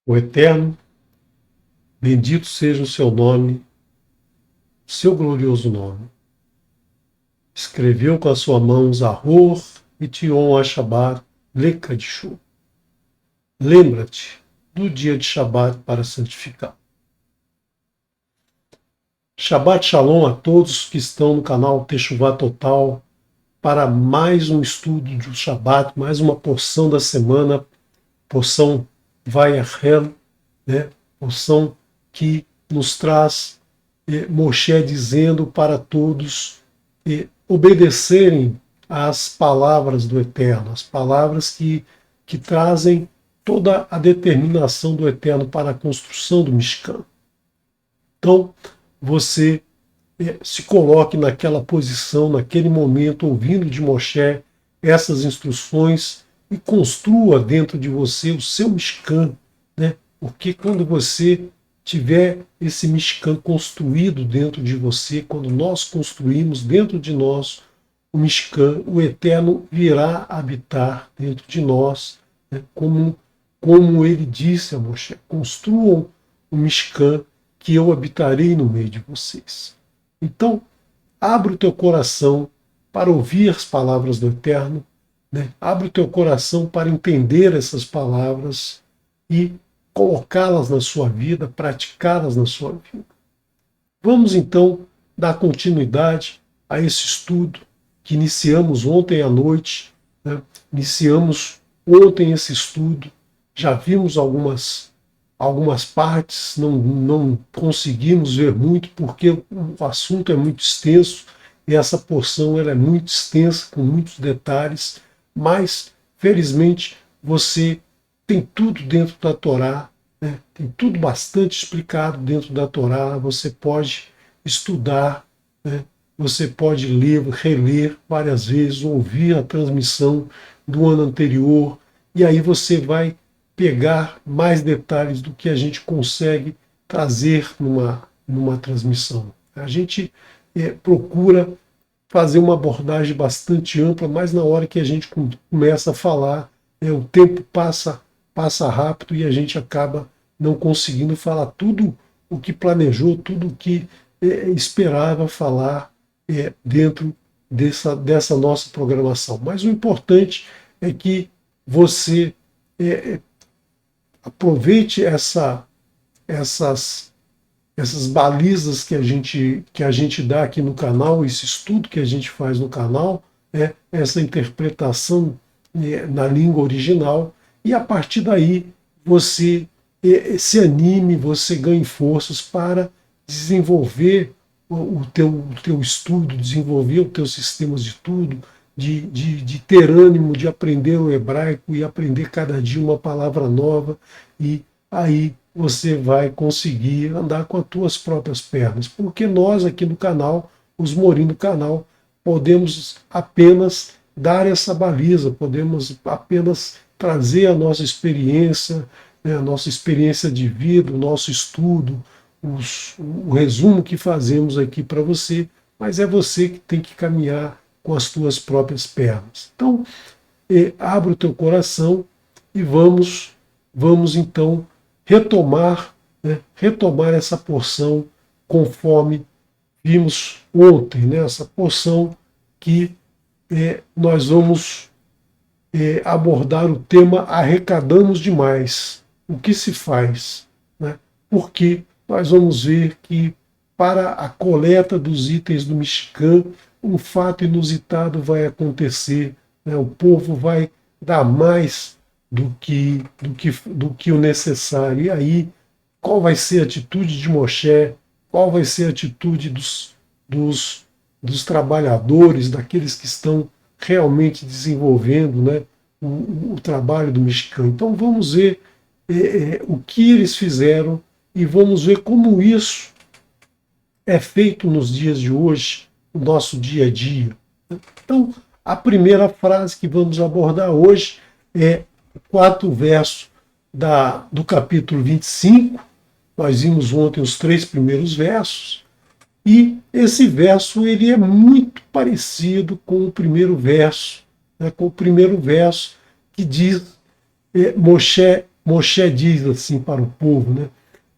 O Eterno, bendito seja o seu nome, o seu glorioso nome. Escreveu com a sua mão Zahor e Tion Shabbat Lekadishu. Lembra-te do dia de Shabbat para santificar. Shabbat Shalom a todos que estão no canal Teshuvah Total para mais um estudo do Shabbat, mais uma porção da semana, porção Vayachel, né? Porção que nos traz Moshe dizendo para todos obedecerem às palavras do Eterno, as palavras que trazem toda a determinação do Eterno para a construção do Mishkan. Então, você se coloque naquela posição, naquele momento, ouvindo de Moshe essas instruções e construa dentro de você o seu Mishkan, né? Porque quando você tiver esse Mishkan construído dentro de você, quando nós construímos dentro de nós o Mishkan, o Eterno virá habitar dentro de nós, né? Como ele disse a Moshe, construam o Mishkan que eu habitarei no meio de vocês. Então, abre o teu coração para ouvir as palavras do Eterno, né? Abre o teu coração para entender essas palavras e colocá-las na sua vida, praticá-las na sua vida. Vamos então dar continuidade a esse estudo que iniciamos ontem à noite, né? Iniciamos ontem esse estudo, já vimos algumas partes, não conseguimos ver muito porque o assunto é muito extenso e essa porção ela é muito extensa, com muitos detalhes, mas felizmente você tem tudo dentro da Torá, né? Tem tudo bastante explicado dentro da Torá, você pode estudar, né? Você pode ler, reler várias vezes, ouvir a transmissão do ano anterior, e aí você vai pegar mais detalhes do que a gente consegue trazer numa transmissão. A gente procura fazer uma abordagem bastante ampla, mas na hora que a gente começa a falar, o tempo passa rápido e a gente acaba não conseguindo falar tudo o que planejou, tudo o que esperava falar dentro dessa nossa programação. Mas o importante é que você aproveite essas balizas que a gente dá aqui no canal, esse estudo que a gente faz no canal, essa interpretação na língua original, e a partir daí você se anime, você ganhe forças para desenvolver o teu estudo, desenvolver os teus sistemas de estudo, de ter ânimo de aprender o hebraico e aprender cada dia uma palavra nova, e aí você vai conseguir andar com as tuas próprias pernas, porque nós aqui no canal, os Morim do canal, podemos apenas dar essa baliza, podemos apenas trazer a nossa experiência, né, a nossa experiência de vida, o nosso estudo, o resumo que fazemos aqui para você, mas é você que tem que caminhar com as tuas próprias pernas. Então, abre o teu coração e vamos então retomar essa porção conforme vimos ontem, né? Essa porção que nós vamos abordar o tema arrecadamos demais. O que se faz? Né? Porque nós vamos ver que para a coleta dos itens do Mishkan, um fato inusitado vai acontecer, né? O povo vai dar mais do que o necessário. E aí, qual vai ser a atitude de Moshe? Qual vai ser a atitude dos dos trabalhadores, daqueles que estão realmente desenvolvendo, né, o trabalho do mexicano. Então vamos ver o que eles fizeram e vamos ver como isso é feito nos dias de hoje, no nosso dia a dia. Então, a primeira frase que vamos abordar hoje é o quarto verso do capítulo 25. Nós vimos ontem os 3 primeiros versos, e esse verso ele é muito parecido com o primeiro verso, né, que diz, Moshe diz assim para o povo, né,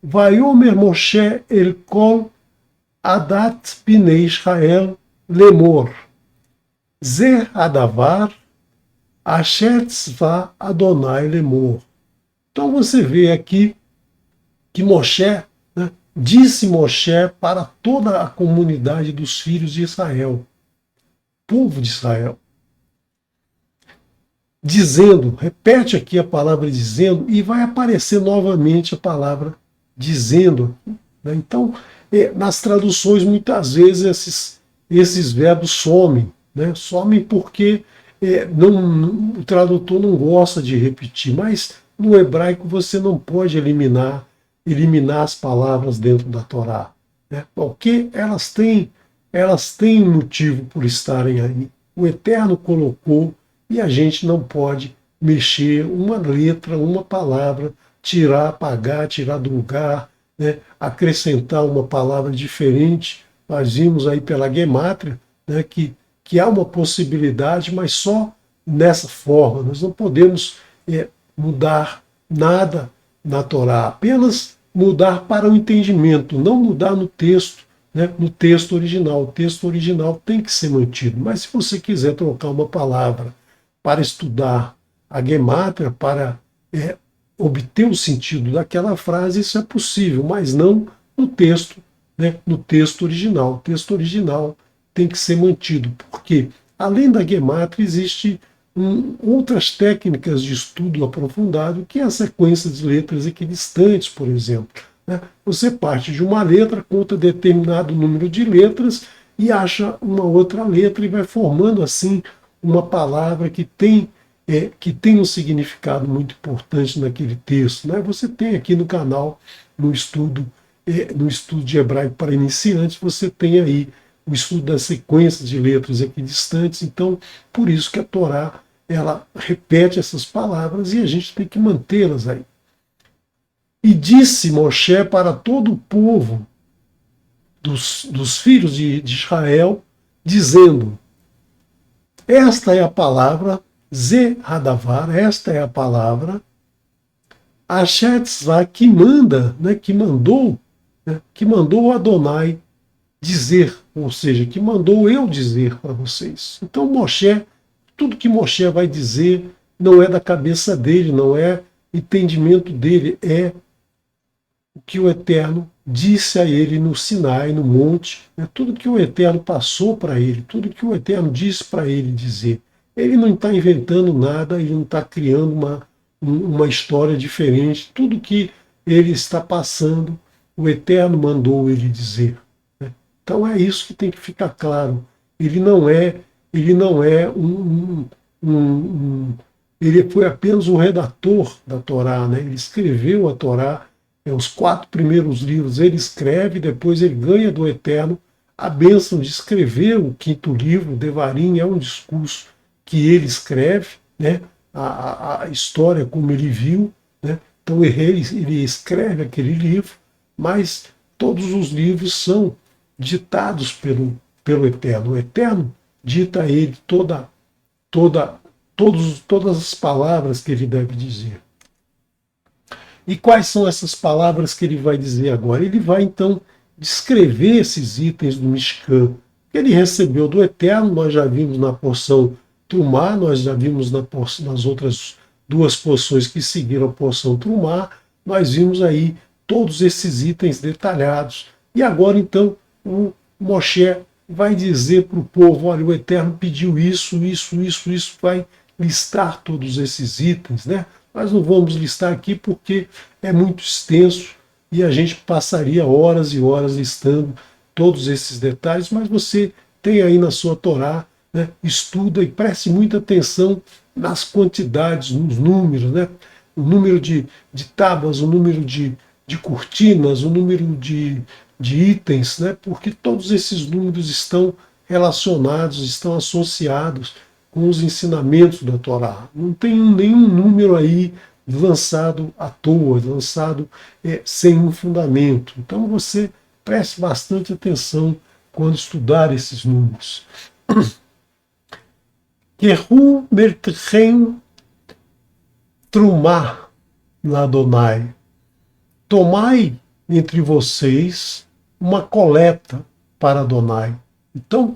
Vaiomer Moshe el kol adat bnei Israel lemor, ze hadavar asher tzva Adonai lemor. Então você vê aqui que Moshe, né, disse Moshe para toda a comunidade dos filhos de Israel, povo de Israel, dizendo, repete aqui a palavra dizendo, e vai aparecer novamente a palavra dizendo. Né? Então, nas traduções, muitas vezes esses verbos somem, né? Somem porque o tradutor não gosta de repetir, mas no hebraico você não pode eliminar as palavras dentro da Torá, né? Porque elas têm motivo por estarem aí. O Eterno colocou e a gente não pode mexer uma letra, uma palavra, tirar, apagar, tirar do lugar, né? Acrescentar uma palavra diferente. Nós vimos aí pela gemátria, né, que há uma possibilidade, mas só nessa forma. Nós não podemos mudar nada na Torá, apenas mudar para o entendimento, não mudar no texto, né, no texto original. O texto original tem que ser mantido, mas se você quiser trocar uma palavra para estudar a gemátria, para obter o sentido daquela frase, isso é possível, mas não no texto, né, no texto original. O texto original tem que ser mantido, porque além da gemátria existe outras técnicas de estudo aprofundado, que é a sequência de letras equidistantes, por exemplo. Né? Você parte de uma letra, conta determinado número de letras e acha uma outra letra e vai formando assim uma palavra que tem um significado muito importante naquele texto. Né? Você tem aqui no canal, no estudo de hebraico para iniciantes, você tem aí o estudo das sequências de letras equidistantes. Então, por isso que a Torá ela repete essas palavras e a gente tem que mantê-las aí. E disse Moshe para todo o povo dos filhos de Israel, dizendo: esta é a palavra, Ze Hadavar, esta é a palavra, Asher Tzva, que manda, né, que mandou Adonai dizer, ou seja, que mandou eu dizer para vocês. Então Moshe, tudo que Moshe vai dizer não é da cabeça dele, não é entendimento dele, é o que o Eterno disse a ele no Sinai, no monte, né? Tudo que o Eterno passou para ele, tudo que o Eterno disse para ele dizer. Ele não está inventando nada, ele não está criando uma história diferente. Tudo que ele está passando, o Eterno mandou ele dizer. Né? Então é isso que tem que ficar claro. Ele não é ele foi apenas um redator da Torá, né? Ele escreveu a Torá, os 4 primeiros livros ele escreve, depois ele ganha do Eterno a bênção de escrever o 5º livro, Devarim, é um discurso que ele escreve, né? A história como ele viu, né? Então ele escreve aquele livro, mas todos os livros são ditados pelo Eterno. O Eterno dita a ele todas as palavras que ele deve dizer. E quais são essas palavras que ele vai dizer agora? Ele vai então descrever esses itens do Mishkan que ele recebeu do Eterno. Nós já vimos na porção Trumá, nós já vimos nas outras 2 porções que seguiram a porção Trumá, nós vimos aí todos esses itens detalhados. E agora então o Moshe vai dizer para o povo: olha, o Eterno pediu isso, vai listar todos esses itens, né? Nós não vamos listar aqui porque é muito extenso e a gente passaria horas e horas listando todos esses detalhes, mas você tem aí na sua Torá, né, estuda e preste muita atenção nas quantidades, nos números, né, o número de tábuas, o número de cortinas, o número de itens, né, porque todos esses números estão relacionados, estão associados com os ensinamentos da Torá. Não tem nenhum número aí lançado à toa, lançado sem um fundamento. Então você preste bastante atenção quando estudar esses números. Kehu mertchem trumah ladonai. Tomai entre vocês uma coleta para Adonai. Então,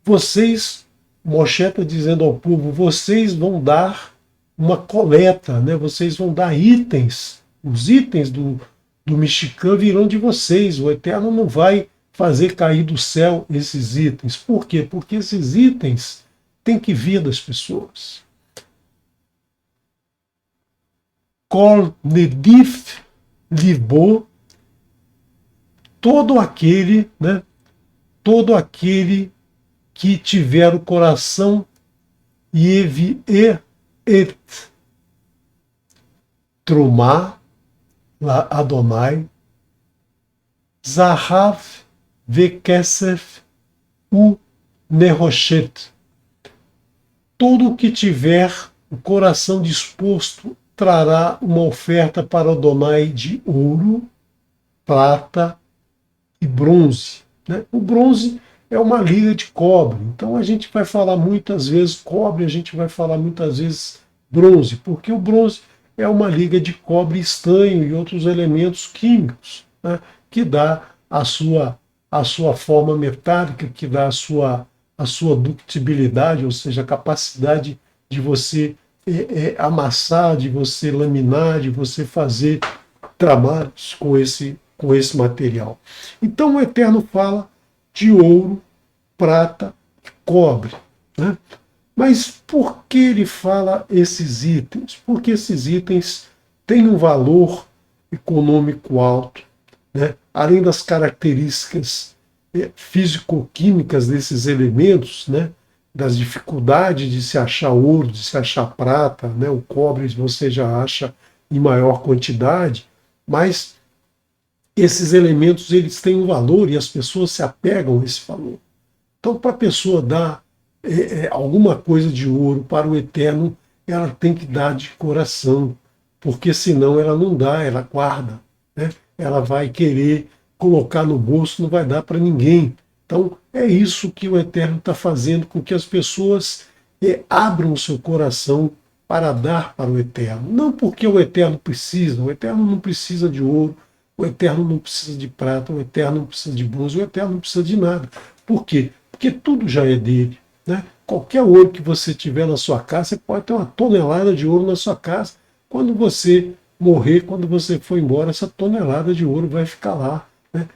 vocês, Moshe está dizendo ao povo, vocês vão dar uma coleta, né? Vocês vão dar itens. Os itens do Mishkan virão de vocês. O Eterno não vai fazer cair do céu esses itens. Por quê? Porque esses itens têm que vir das pessoas. Kol nedif libo, todo aquele, né? Todo aquele que tiver o coração yevi et trumá Adonai zahav vekesef u neroshet. Todo que tiver o coração disposto trará uma oferta para Adonai de ouro, prata e bronze. Né? O bronze é uma liga de cobre. Então a gente vai falar muitas vezes cobre, a gente vai falar muitas vezes bronze, porque o bronze é uma liga de cobre, estanho e outros elementos químicos, né? Que dá a sua forma metálica, que dá a sua ductibilidade, ou seja, a capacidade de você amassar, de você laminar, de você fazer trabalhos com esse material. Então o Eterno fala de ouro, prata e cobre. Né? Mas por que ele fala esses itens? Porque esses itens têm um valor econômico alto, né? Além das características físico-químicas desses elementos, né? Das dificuldades de se achar ouro, de se achar prata, né? O cobre você já acha em maior quantidade, mas esses elementos eles têm um valor e as pessoas se apegam a esse valor. Então, para a pessoa dar alguma coisa de ouro para o Eterno, ela tem que dar de coração, porque senão ela não dá, ela guarda, né? Ela vai querer colocar no bolso, não vai dar para ninguém. Então, é isso que o Eterno está fazendo com que as pessoas abram o seu coração para dar para o Eterno. Não porque o Eterno não precisa de ouro, o Eterno não precisa de prata, o Eterno não precisa de bronze, o Eterno não precisa de nada. Por quê? Porque tudo já é dele. Né? Qualquer ouro que você tiver na sua casa, você pode ter uma tonelada de ouro na sua casa. Quando você morrer, quando você for embora, essa tonelada de ouro vai ficar lá. Né?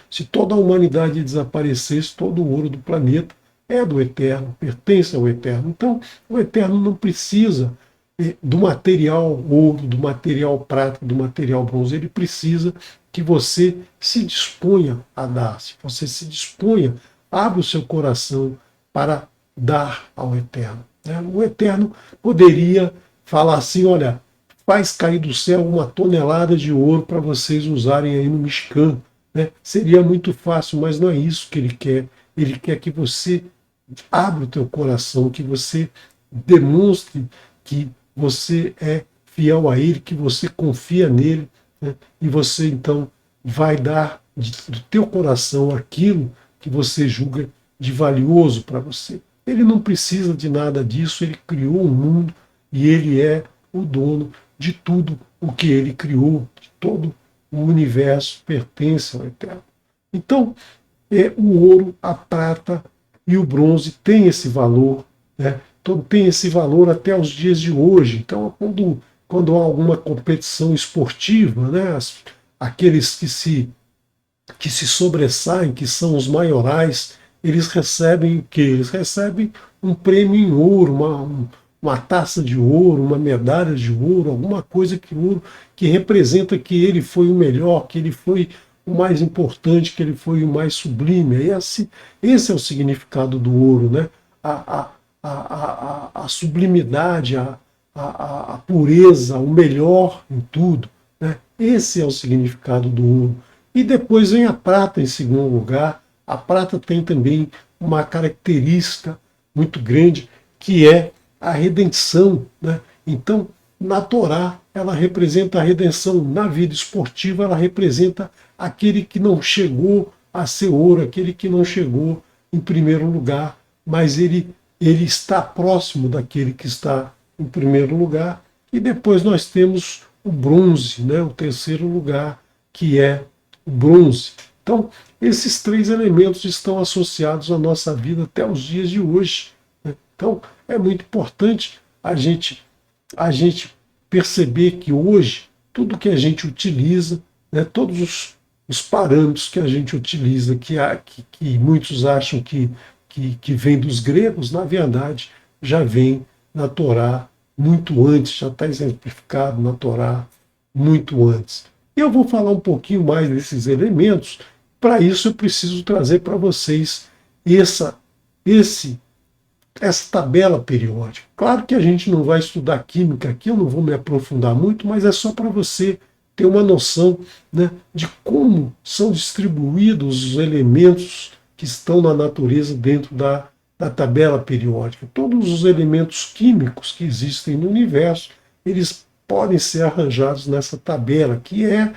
Se toda a humanidade desaparecesse, todo o ouro do planeta é do Eterno, pertence ao Eterno. Então, o Eterno não precisa do material ouro, do material prata, do material bronze. Ele precisa que você se disponha a dar, se você se disponha, abra o seu coração para dar ao Eterno. Né? O Eterno poderia falar assim, olha, faz cair do céu uma tonelada de ouro para vocês usarem aí no Mishkan. Né? Seria muito fácil, mas não é isso que ele quer. Ele quer que você abra o teu coração, que você demonstre que você é fiel a Ele, que você confia nele, né? E você então vai dar do teu coração aquilo que você julga de valioso para você. Ele não precisa de nada disso, ele criou o mundo e ele é o dono de tudo o que ele criou, de todo o universo pertence ao Eterno. Então, o ouro, a prata e o bronze têm esse valor, né? Então, tem esse valor até os dias de hoje. Então, quando há alguma competição esportiva, né, aqueles que se sobressaem, que são os maiorais, eles recebem o quê? Eles recebem um prêmio em ouro, uma taça de ouro, uma medalha de ouro, alguma coisa que ouro que representa que ele foi o melhor, que ele foi o mais importante, que ele foi o mais sublime. Esse é o significado do ouro, né? A sublimidade, a pureza, o melhor em tudo, né? Esse é o significado do ouro. E depois vem a prata em segundo lugar. A prata tem também uma característica muito grande, que é a redenção, né? Então, na Torá, ela representa a redenção. Na vida esportiva, ela representa aquele que não chegou a ser ouro, aquele que não chegou em primeiro lugar, mas ele está próximo daquele que está em primeiro lugar. E depois nós temos o bronze, né? O terceiro lugar, que é o bronze. Então, esses três elementos estão associados à nossa vida até os dias de hoje, né? Então, é muito importante a gente perceber que hoje tudo que a gente utiliza, né, todos os parâmetros que a gente utiliza, que muitos acham que vem dos gregos, na verdade já vem na Torá muito antes, já está exemplificado na Torá muito antes. Eu vou falar um pouquinho mais desses elementos. Para isso eu preciso trazer para vocês essa tabela periódica. Claro que a gente não vai estudar química aqui, eu não vou me aprofundar muito, mas é só para você ter uma noção, né, de como são distribuídos os elementos que estão na natureza dentro da tabela periódica. Todos os elementos químicos que existem no universo, eles podem ser arranjados nessa tabela, que é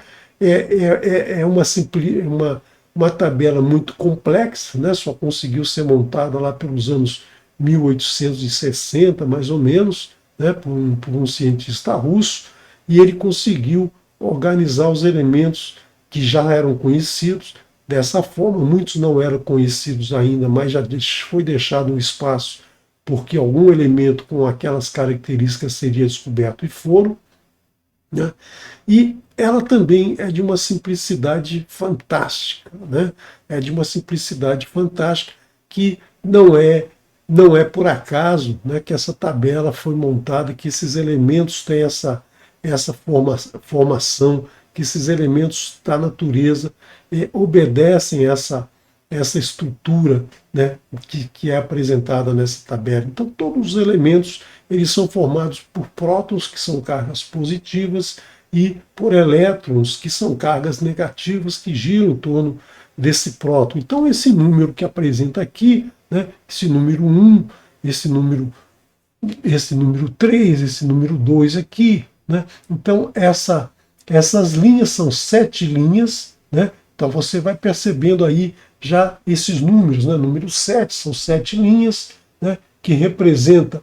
uma tabela muito complexa, né? Só conseguiu ser montada lá pelos anos 1860, mais ou menos, né? Por um cientista russo, e ele conseguiu organizar os elementos que já eram conhecidos dessa forma. Muitos não eram conhecidos ainda, mas já foi deixado um espaço porque algum elemento com aquelas características seria descoberto, e foram, né? E ela também é de uma simplicidade fantástica, né? É de uma simplicidade fantástica, que não é por acaso, né, que essa tabela foi montada, que esses elementos têm essa formação, que esses elementos da natureza obedecem essa estrutura, né, que é apresentada nessa tabela. Então, todos os elementos eles são formados por prótons, que são cargas positivas, e por elétrons, que são cargas negativas, que giram em torno desse próton. Então, esse número que apresenta aqui, né, esse número 1, esse número 3, esse número 2 aqui, né? Então, essas linhas são 7 linhas, né? Então, você vai percebendo aí já esses números, né? Número 7 são 7 linhas, né, que representam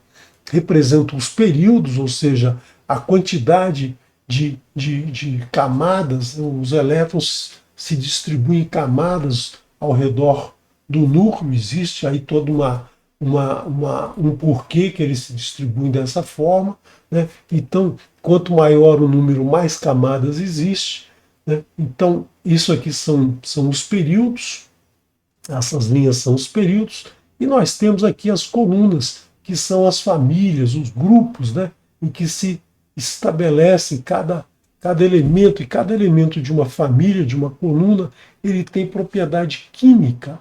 os períodos, ou seja, a quantidade de camadas. Os elétrons se distribuem em camadas ao redor do núcleo. Existe aí todo um porquê que eles se distribuem dessa forma, né? Então, quanto maior o número, mais camadas existe, né? Então, isso aqui são os períodos, essas linhas são os períodos, e nós temos aqui as colunas, que são as famílias, os grupos, né, em que se estabelece cada elemento, e cada elemento de uma família, de uma coluna, ele tem propriedade química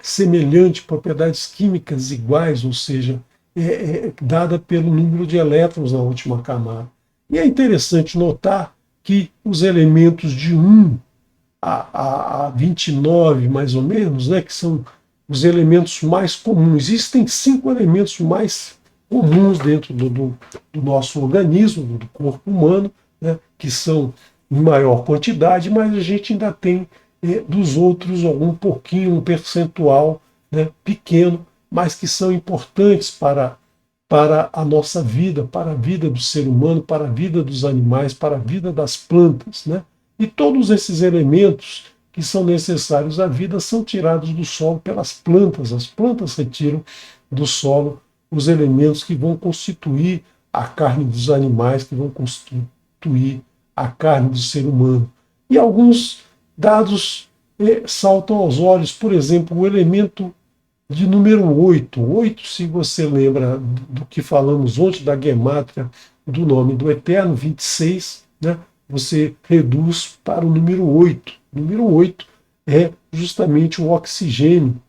semelhante, propriedades químicas iguais, ou seja, dada pelo número de elétrons na última camada. E é interessante notar que os elementos de 1 a 29, mais ou menos, né, que são os elementos mais comuns. Existem 5 elementos mais comuns dentro do nosso organismo, do corpo humano, né, que são em maior quantidade, mas a gente ainda tem dos outros algum pouquinho, um percentual, né, pequeno, mas que são importantes para a nossa vida, para a vida do ser humano, para a vida dos animais, para a vida das plantas, né? E todos esses elementos que são necessários à vida são tirados do solo pelas plantas. As plantas retiram do solo os elementos que vão constituir a carne dos animais, que vão constituir a carne do ser humano. E alguns dados saltam aos olhos. Por exemplo, o elemento de número 8. 8, se você lembra do que falamos ontem, da gemátria do nome do Eterno, 26, né? Você reduz para o número 8. Número 8 é justamente o oxigênio,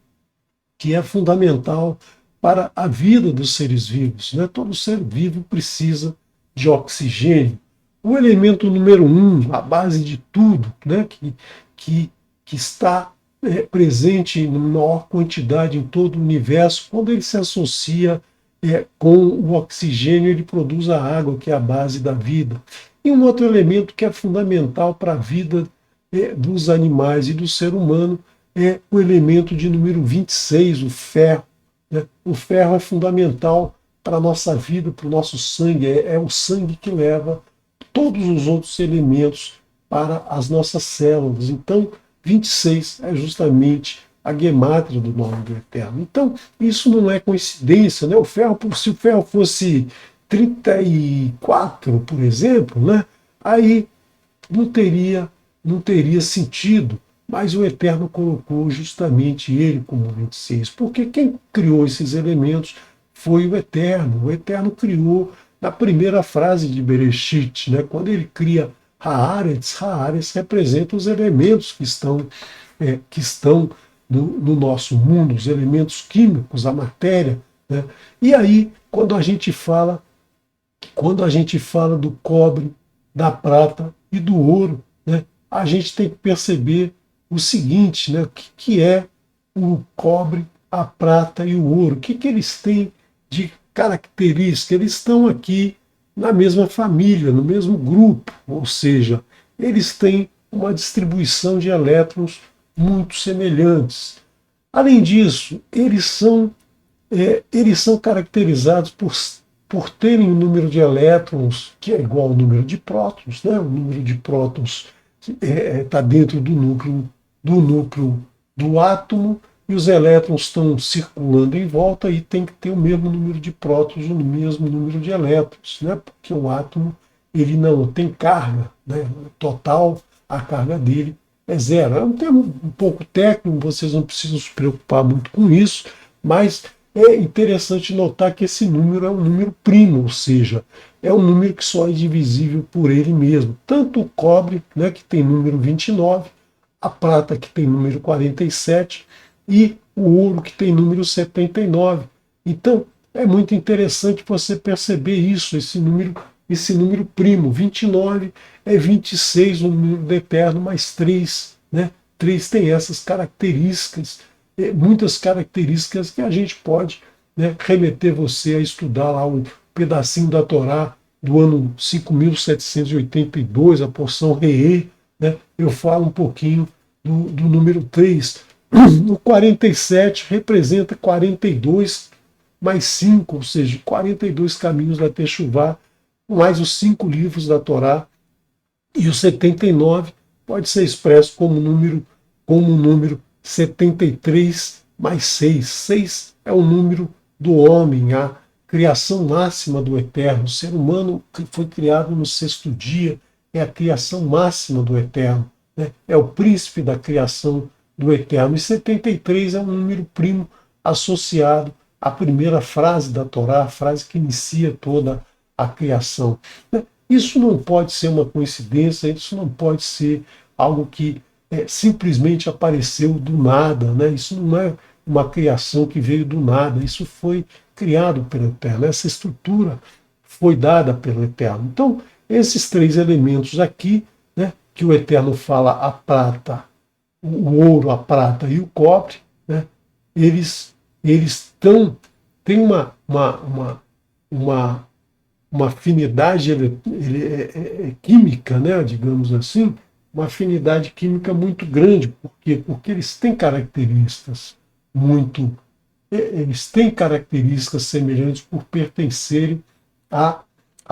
que é fundamental para a vida dos seres vivos, né? Todo ser vivo precisa de oxigênio. O elemento número 1, a base de tudo, né? que está presente em maior quantidade em todo o universo, quando ele se associa com o oxigênio, ele produz a água, que é a base da vida. E um outro elemento que é fundamental para a vida dos animais e do ser humano é o elemento de número 26, o ferro. Né? O ferro é fundamental para a nossa vida, para o nosso sangue, é o sangue que leva todos os outros elementos para as nossas células. Então, 26 é justamente a gemátria do nome do Eterno. Então, isso não é coincidência, né? O ferro, se o ferro fosse 34, por exemplo, né? Aí não teria sentido, mas o Eterno colocou justamente ele como 26, porque quem criou esses elementos foi o Eterno. O Eterno criou na primeira frase de Bereshit, né? Quando ele cria Haaretz, Haaretz representa os elementos que estão no nosso mundo, os elementos químicos, a matéria. Né? E aí, quando a gente fala do cobre, da prata e do ouro, né, a gente tem que perceber o seguinte, né, o que é o cobre, a prata e o ouro, o que eles têm de característica. Eles estão aqui na mesma família, no mesmo grupo, ou seja, eles têm uma distribuição de elétrons muito semelhantes. Além disso, eles são caracterizados por terem um número de elétrons que é igual ao número de prótons, né? O número de prótons está dentro do núcleo do átomo, e os elétrons estão circulando em volta, e tem que ter o mesmo número de prótons, o mesmo número de elétrons, né? Porque o átomo ele não tem carga, né? Total, a carga dele é zero. É um termo um pouco técnico, vocês não precisam se preocupar muito com isso, mas é interessante notar que esse número é um número primo, ou seja, é um número que só é divisível por ele mesmo. Tanto o cobre, né, que tem número 29, a prata, que tem número 47, e o ouro, que tem número 79. Então, é muito interessante você perceber isso, esse número primo. 29 é 26, o número do Eterno, mais 3. Né? 3 tem essas características, muitas características que a gente pode, né, remeter você a estudar lá um pedacinho da Torá do ano 5782, a porção Reê. Né? Eu falo um pouquinho do número 3. O 47 representa 42 mais 5, ou seja, 42 caminhos da Techuvá, mais os 5 livros da Torá. E o 79 pode ser expresso como um número 73 mais 6. 6 é o número do homem, a criação máxima do Eterno. O ser humano que foi criado no 6º dia é a criação máxima do Eterno. Né? É o príncipe da criação do Eterno. E 73 é um número primo associado à primeira frase da Torá, a frase que inicia toda a criação. Isso não pode ser uma coincidência, isso não pode ser algo que simplesmente apareceu do nada. Né? Isso não é uma criação que veio do nada, isso foi criado pelo Eterno, essa estrutura foi dada pelo Eterno. Então, esses 3 elementos aqui, né, que o Eterno fala, a prata, o ouro, a prata e o cobre, né, eles têm uma afinidade química, né, digamos assim, uma afinidade química muito grande. Por quê? Porque eles têm características semelhantes por pertencerem à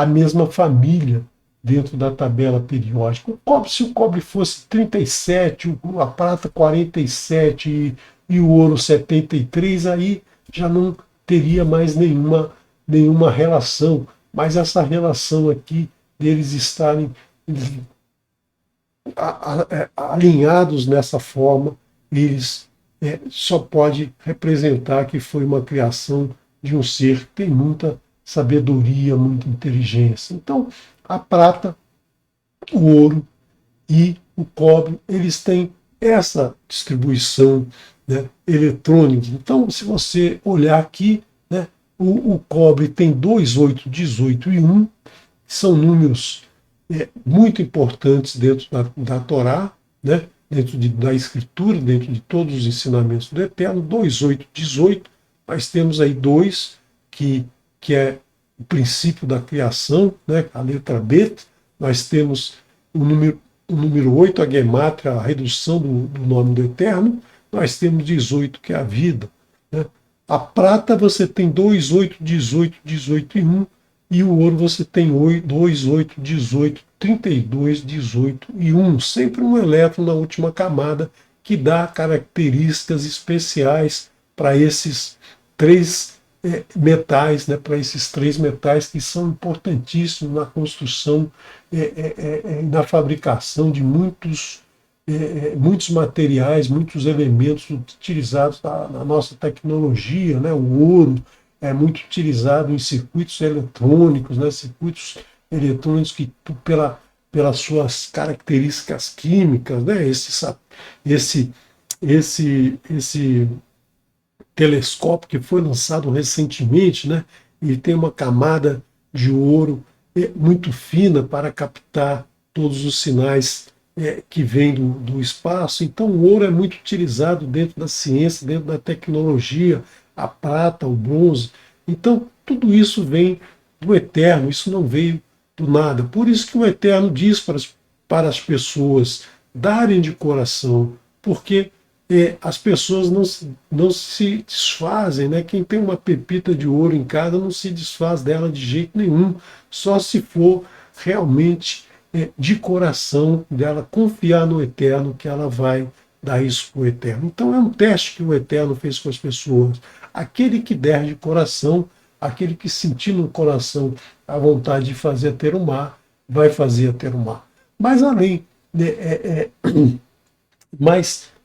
mesma família dentro da tabela periódica. Se o cobre fosse 37, a prata 47 e o ouro 73, aí já não teria mais nenhuma relação. Mas essa relação aqui deles estarem alinhados nessa forma, eles só pode representar que foi uma criação de um ser que tem muita sabedoria, muita inteligência. Então, a prata, o ouro e o cobre, eles têm essa distribuição, né, eletrônica. Então, se você olhar aqui, né, o cobre tem 2, 8, 18 e 1, são números muito importantes dentro da Torá, né, dentro da Escritura, dentro de todos os ensinamentos do Eterno. 2, 8, 18, nós temos aí 2, que é o princípio da criação, né, a letra Bet. Nós temos o número 8, a gemátria, a redução do nome do Eterno. Nós temos 18, que é a vida, né? A prata você tem 2, 8, 18, 18 e 1, e o ouro você tem 2, 8, 18, 32, 18 e 1. Sempre um elétron na última camada, que dá características especiais para esses três metais, né, para esses três metais que são importantíssimos na construção e na fabricação de muitos materiais, muitos elementos utilizados na nossa tecnologia, né? O ouro é muito utilizado em circuitos eletrônicos, né? Circuitos eletrônicos que, pelas suas características químicas, né? Esse telescópio que foi lançado recentemente, né? Ele tem uma camada de ouro muito fina para captar todos os sinais que vêm do espaço. Então, o ouro é muito utilizado dentro da ciência, dentro da tecnologia, a prata, o bronze. Então, tudo isso vem do Eterno, isso não veio do nada. Por isso que o Eterno diz para as pessoas darem de coração, porque as pessoas não se desfazem, né? Quem tem uma pepita de ouro em casa não se desfaz dela de jeito nenhum, só se for realmente de coração dela confiar no Eterno, que ela vai dar isso para o Eterno. Então é um teste que o Eterno fez com as pessoas. Aquele que der de coração, aquele que sentir no coração a vontade de fazer a Terumá, vai fazer a Terumá. Mas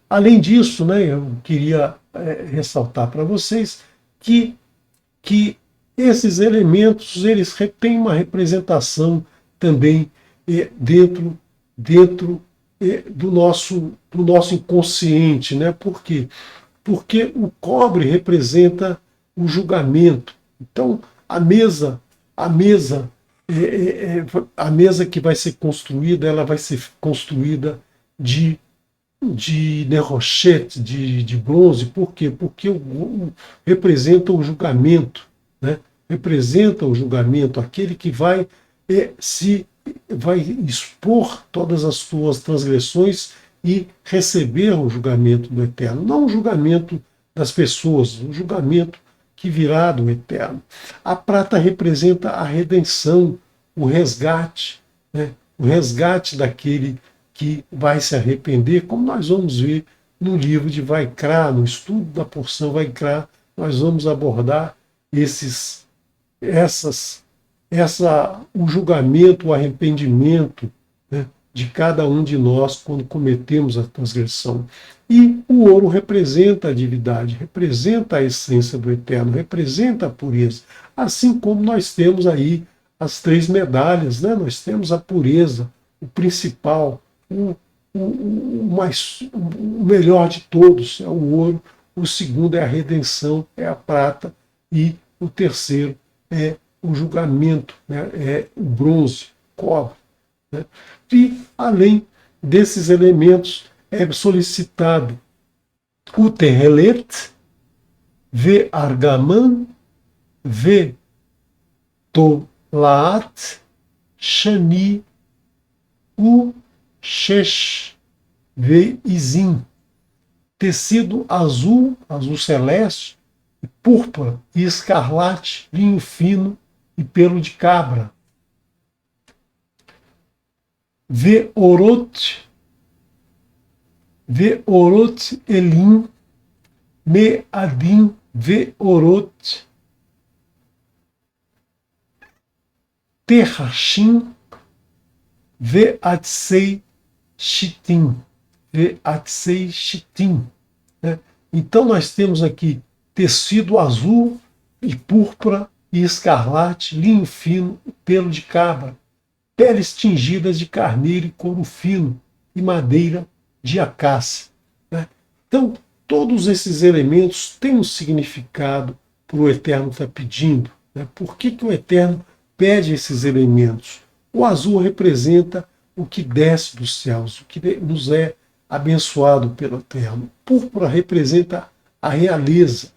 além disso, né, eu queria ressaltar para vocês que esses elementos eles têm uma representação também dentro do nosso inconsciente, né? Por quê? Porque o cobre representa o julgamento. Então, a mesa que vai ser construída, ela vai ser construída de nerrochete, de bronze. Por quê? Porque representa o julgamento, né? Representa o julgamento, aquele que vai expor todas as suas transgressões e receber o julgamento do Eterno. Não o julgamento das pessoas, o julgamento que virá do Eterno. A prata representa a redenção, o resgate, né? O resgate daquele que vai se arrepender, como nós vamos ver no livro de Vaikra, no estudo da porção Vaikra, nós vamos abordar o julgamento, o arrependimento, né, de cada um de nós quando cometemos a transgressão. E o ouro representa a divindade, representa a essência do Eterno, representa a pureza. Assim como nós temos aí as três medalhas, né? Nós temos a pureza, o principal, o melhor de todos é o ouro, o segundo é a redenção, é a prata, e o terceiro é o julgamento, né? É o bronze, cobre, né? E além desses elementos é solicitado o terrelet, ve argaman, ve tolaat, shani, o shesh, ve izim, tecido azul, azul celeste, púrpura e escarlate, linho fino e pelo de cabra. Ve orot elim, me adim, ve orot terrachim, ve atsei shitim, ve atsei shitim. Então nós temos aqui tecido azul e púrpura e escarlate, linho fino, pelo de cabra, peles tingidas de carneiro e couro fino, e madeira de acácia. Né? Então, todos esses elementos têm um significado para o Eterno estar pedindo. Né? Por que o Eterno pede esses elementos? O azul representa o que desce dos céus, o que nos é abençoado pelo Eterno. O púrpura representa a realeza.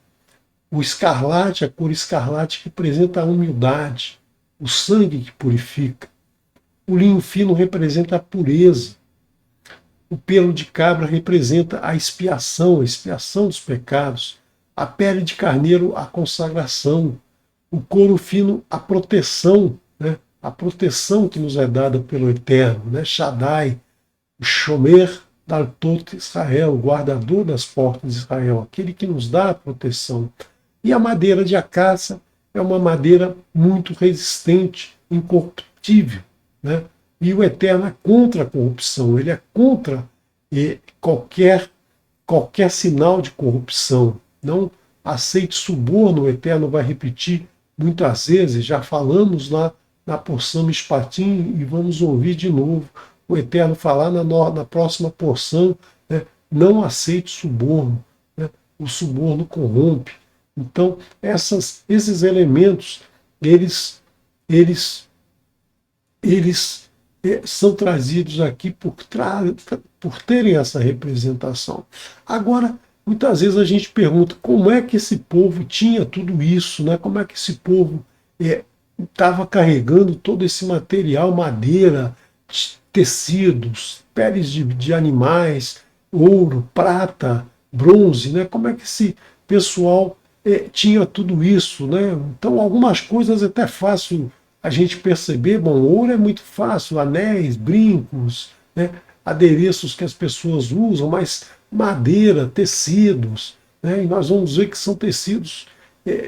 O escarlate, a cor escarlate, representa a humildade, o sangue que purifica. O linho fino representa a pureza. O pelo de cabra representa a expiação dos pecados. A pele de carneiro, a consagração. O couro fino, a proteção, né? A proteção que nos é dada pelo Eterno, né? Shaddai, o Shomer Daltot Israel, o guardador das portas de Israel, aquele que nos dá a proteção. E a madeira de acácia é uma madeira muito resistente, incorruptível, né? E o Eterno é contra a corrupção, ele é contra qualquer sinal de corrupção. Não aceite suborno, o Eterno vai repetir muitas vezes, já falamos lá na porção Mishpatim e vamos ouvir de novo o Eterno falar na próxima porção, né? Não aceite suborno, né? O suborno corrompe. Então, esses elementos, eles são trazidos aqui por terem essa representação. Agora, muitas vezes a gente pergunta como é que esse povo tinha tudo isso, né? Como é que esse povo estava carregando todo esse material, madeira, tecidos, peles de animais, ouro, prata, bronze, né? Como é que esse pessoal tinha tudo isso, né? Então, algumas coisas é até fácil a gente perceber. Bom, ouro é muito fácil, anéis, brincos, né? Adereços que as pessoas usam, mas madeira, tecidos, né? E nós vamos ver que são tecidos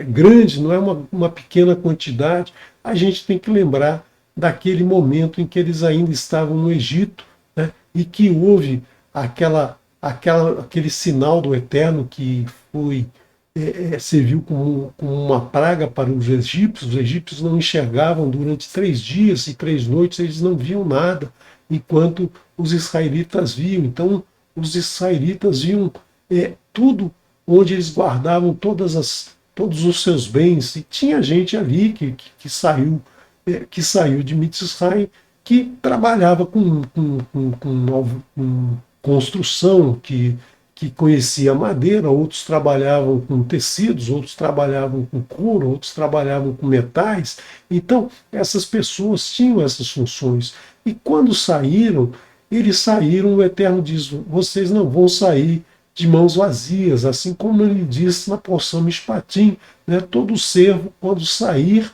grandes, não é uma pequena quantidade. A gente tem que lembrar daquele momento em que eles ainda estavam no Egito, né? E que houve aquele sinal do Eterno que foi serviu como uma praga para os egípcios não enxergavam durante 3 dias e 3 noites, eles não viam nada, enquanto os israelitas viam. Então, os israelitas viam tudo onde eles guardavam todos os seus bens, e tinha gente ali que saiu de Mitzrayim, que trabalhava com construção, que conhecia madeira, outros trabalhavam com tecidos, outros trabalhavam com couro, outros trabalhavam com metais. Então, essas pessoas tinham essas funções. E quando saíram, o Eterno diz: vocês não vão sair de mãos vazias, assim como ele disse na porção Mishpatim, né? Todo servo, quando sair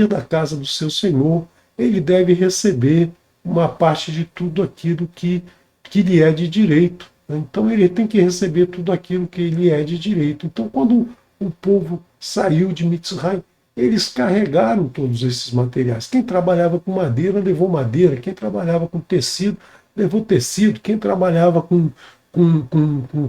da casa do seu senhor, ele deve receber uma parte de tudo aquilo que lhe é de direito. Então ele tem que receber tudo aquilo que lhe é de direito. Então, quando o povo saiu de Mitzrayim, eles carregaram todos esses materiais. Quem trabalhava com madeira levou madeira, quem trabalhava com tecido levou tecido, quem trabalhava com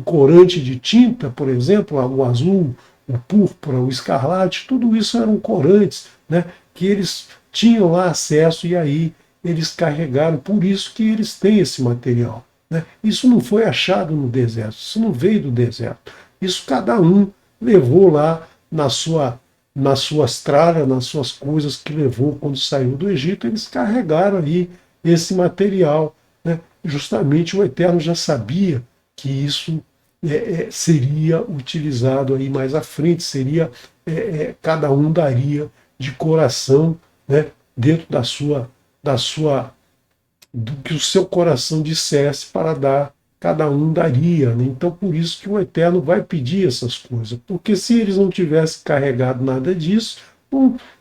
corante de tinta, por exemplo, o azul, o púrpura, o escarlate, tudo isso eram corantes, né, que eles tinham lá acesso, e aí eles carregaram. Por isso que eles têm esse material. Né? Isso não foi achado no deserto, isso não veio do deserto. Isso cada um levou lá nas suas tralhas, nas suas coisas que levou quando saiu do Egito. Eles carregaram aí esse material. Né? Justamente o Eterno já sabia que isso seria utilizado aí mais à frente, cada um daria de coração, né, dentro do que o seu coração dissesse para dar, cada um daria. Né? Então, por isso que o Eterno vai pedir essas coisas, porque se eles não tivessem carregado nada disso,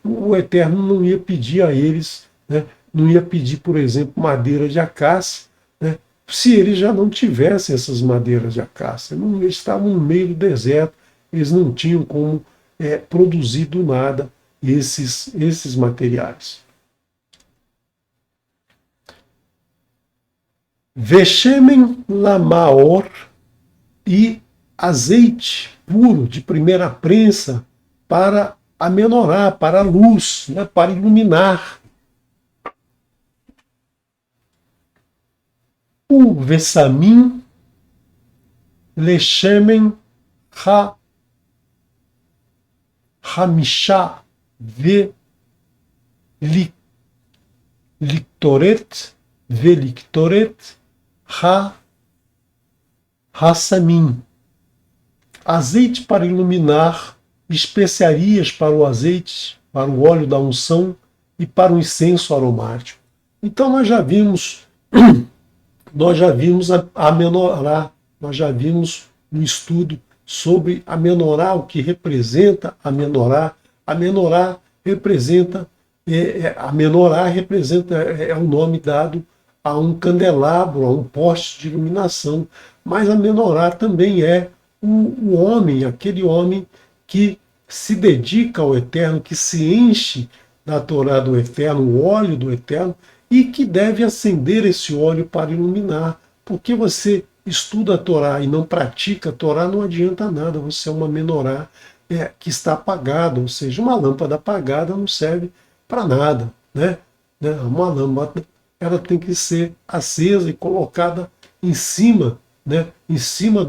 o Eterno não ia pedir a eles, né, não ia pedir, por exemplo, madeira de acácia, né, se eles já não tivessem essas madeiras de acácia. Eles estavam no meio do deserto, eles não tinham como produzir do nada esses materiais. Veshemen lamaor, e azeite puro de primeira prensa para amenorar, para a luz, né, para iluminar. Vesamim Leshemen Hamisha Veliktoret Hassamim. Azeite para iluminar, especiarias para o azeite, para o óleo da unção e para o incenso aromático. Então nós já vimos a menorá, nós já vimos um estudo sobre a menorá, o que representa a menorá. A menorá representa é o nome dado a um candelabro, a um poste de iluminação, mas a menorá também é o homem, aquele homem que se dedica ao Eterno, que se enche da Torá do Eterno, o óleo do Eterno, e que deve acender esse óleo para iluminar. Porque você estuda a Torá e não pratica a Torá, não adianta nada, você é uma menorá que está apagada, ou seja, uma lâmpada apagada não serve para nada, né? Uma lâmpada, ela tem que ser acesa e colocada em cima, né? Em cima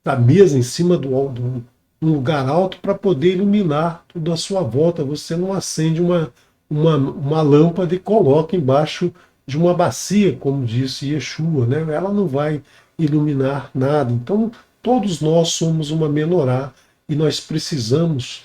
da mesa, em cima um lugar alto para poder iluminar tudo à sua volta. Você não acende uma lâmpada e coloca embaixo de uma bacia, como disse Yeshua, né? Ela não vai iluminar nada. Então, todos nós somos uma menorá e nós precisamos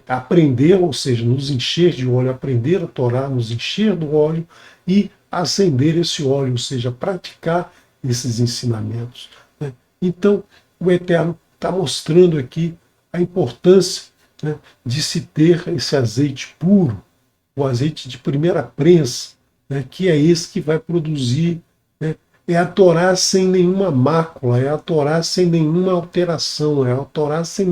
aprender, ou seja, nos encher de óleo, aprender a Torá, nos encher do óleo e acender esse óleo, ou seja, praticar esses ensinamentos, né? Então, o Eterno está mostrando aqui a importância, né, de se ter esse azeite puro, o azeite de primeira prensa, né, que é esse que vai produzir, né, é a Torá sem nenhuma mácula, é a Torá sem nenhuma alteração, é a Torá sem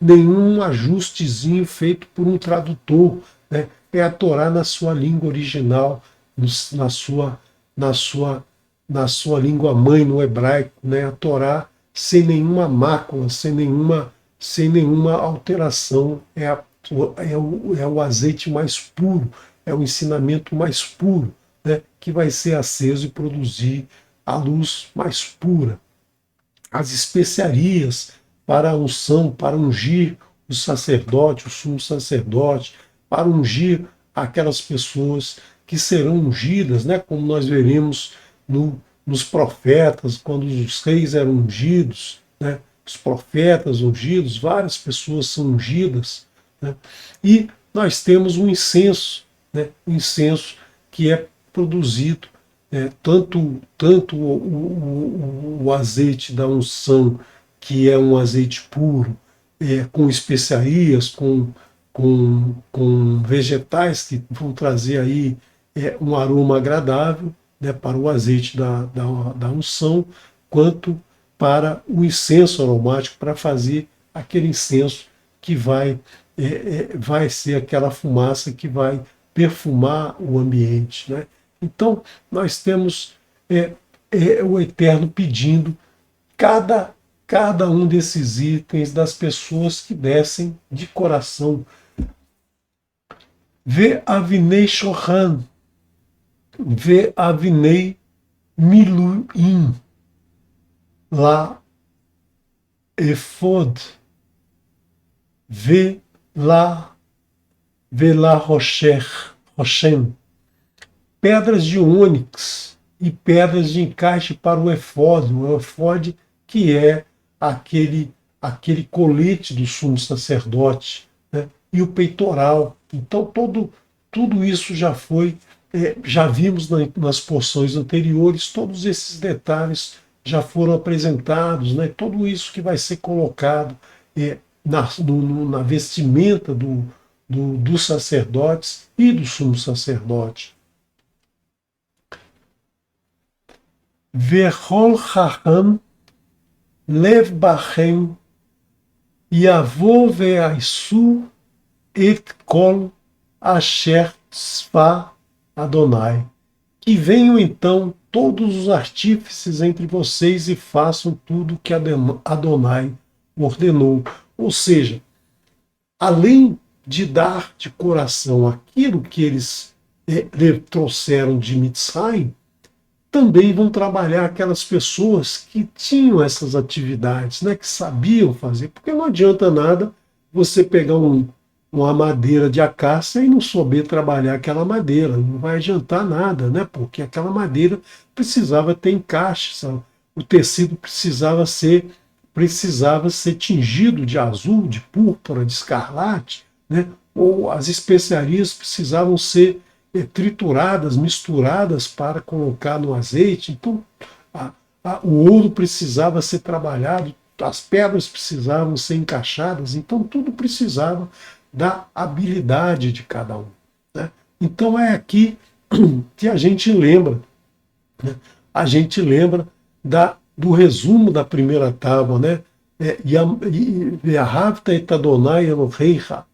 nenhum ajustezinho feito por um tradutor, né, é a Torá na sua língua original, na sua língua mãe, no hebraico, né, a Torá sem nenhuma mácula, sem nenhuma alteração, é o azeite mais puro, é o ensinamento mais puro, né, que vai ser aceso e produzir a luz mais pura. As especiarias para a unção, para ungir o sacerdote, o sumo sacerdote, para ungir aquelas pessoas que serão ungidas, né, como nós veremos nos profetas, quando os reis eram ungidos, né, os profetas ungidos, várias pessoas são ungidas, né, e nós temos um incenso, né, um incenso que é produzido, tanto o azeite da unção, que é um azeite puro, com especiarias, com vegetais que vão trazer aí um aroma agradável, né, para o azeite da unção, quanto para o incenso aromático, para fazer aquele incenso que vai ser aquela fumaça que vai perfumar o ambiente, né? Então, nós temos o Eterno pedindo cada um desses itens das pessoas que descem de coração. Vê Avinei Shohan, vê Avinei Miluim, lá Efod, vê lá Roshem, pedras de ônix e pedras de encaixe para o efode que é aquele colete do sumo sacerdote, né? E o peitoral. Então tudo isso já vimos nas porções anteriores, todos esses detalhes já foram apresentados, né? Tudo isso que vai ser colocado na vestimenta dos sacerdotes e do sumo sacerdote. Vechol Chacham Lev Bachem Yavo Ve'aisu Et Kol Asher Tzva Adonai. Que venham então todos os artífices entre vocês e façam tudo que Adonai ordenou. Ou seja, além de dar de coração aquilo que eles trouxeram de Mitzrayim, também vão trabalhar aquelas pessoas que tinham essas atividades, né, que sabiam fazer, porque não adianta nada você pegar uma madeira de acácia e não souber trabalhar aquela madeira, não vai adiantar nada, né, porque aquela madeira precisava ter encaixe, sabe? O tecido precisava ser tingido de azul, de púrpura, de escarlate, né, ou as especiarias precisavam ser trituradas, misturadas para colocar no azeite. Então, o ouro precisava ser trabalhado, as pedras precisavam ser encaixadas, então tudo precisava da habilidade de cada um. Né? Então é aqui que a gente lembra, né? A gente lembra do resumo da primeira tábua, né? Ve'ahavta et Adonai Eloheicha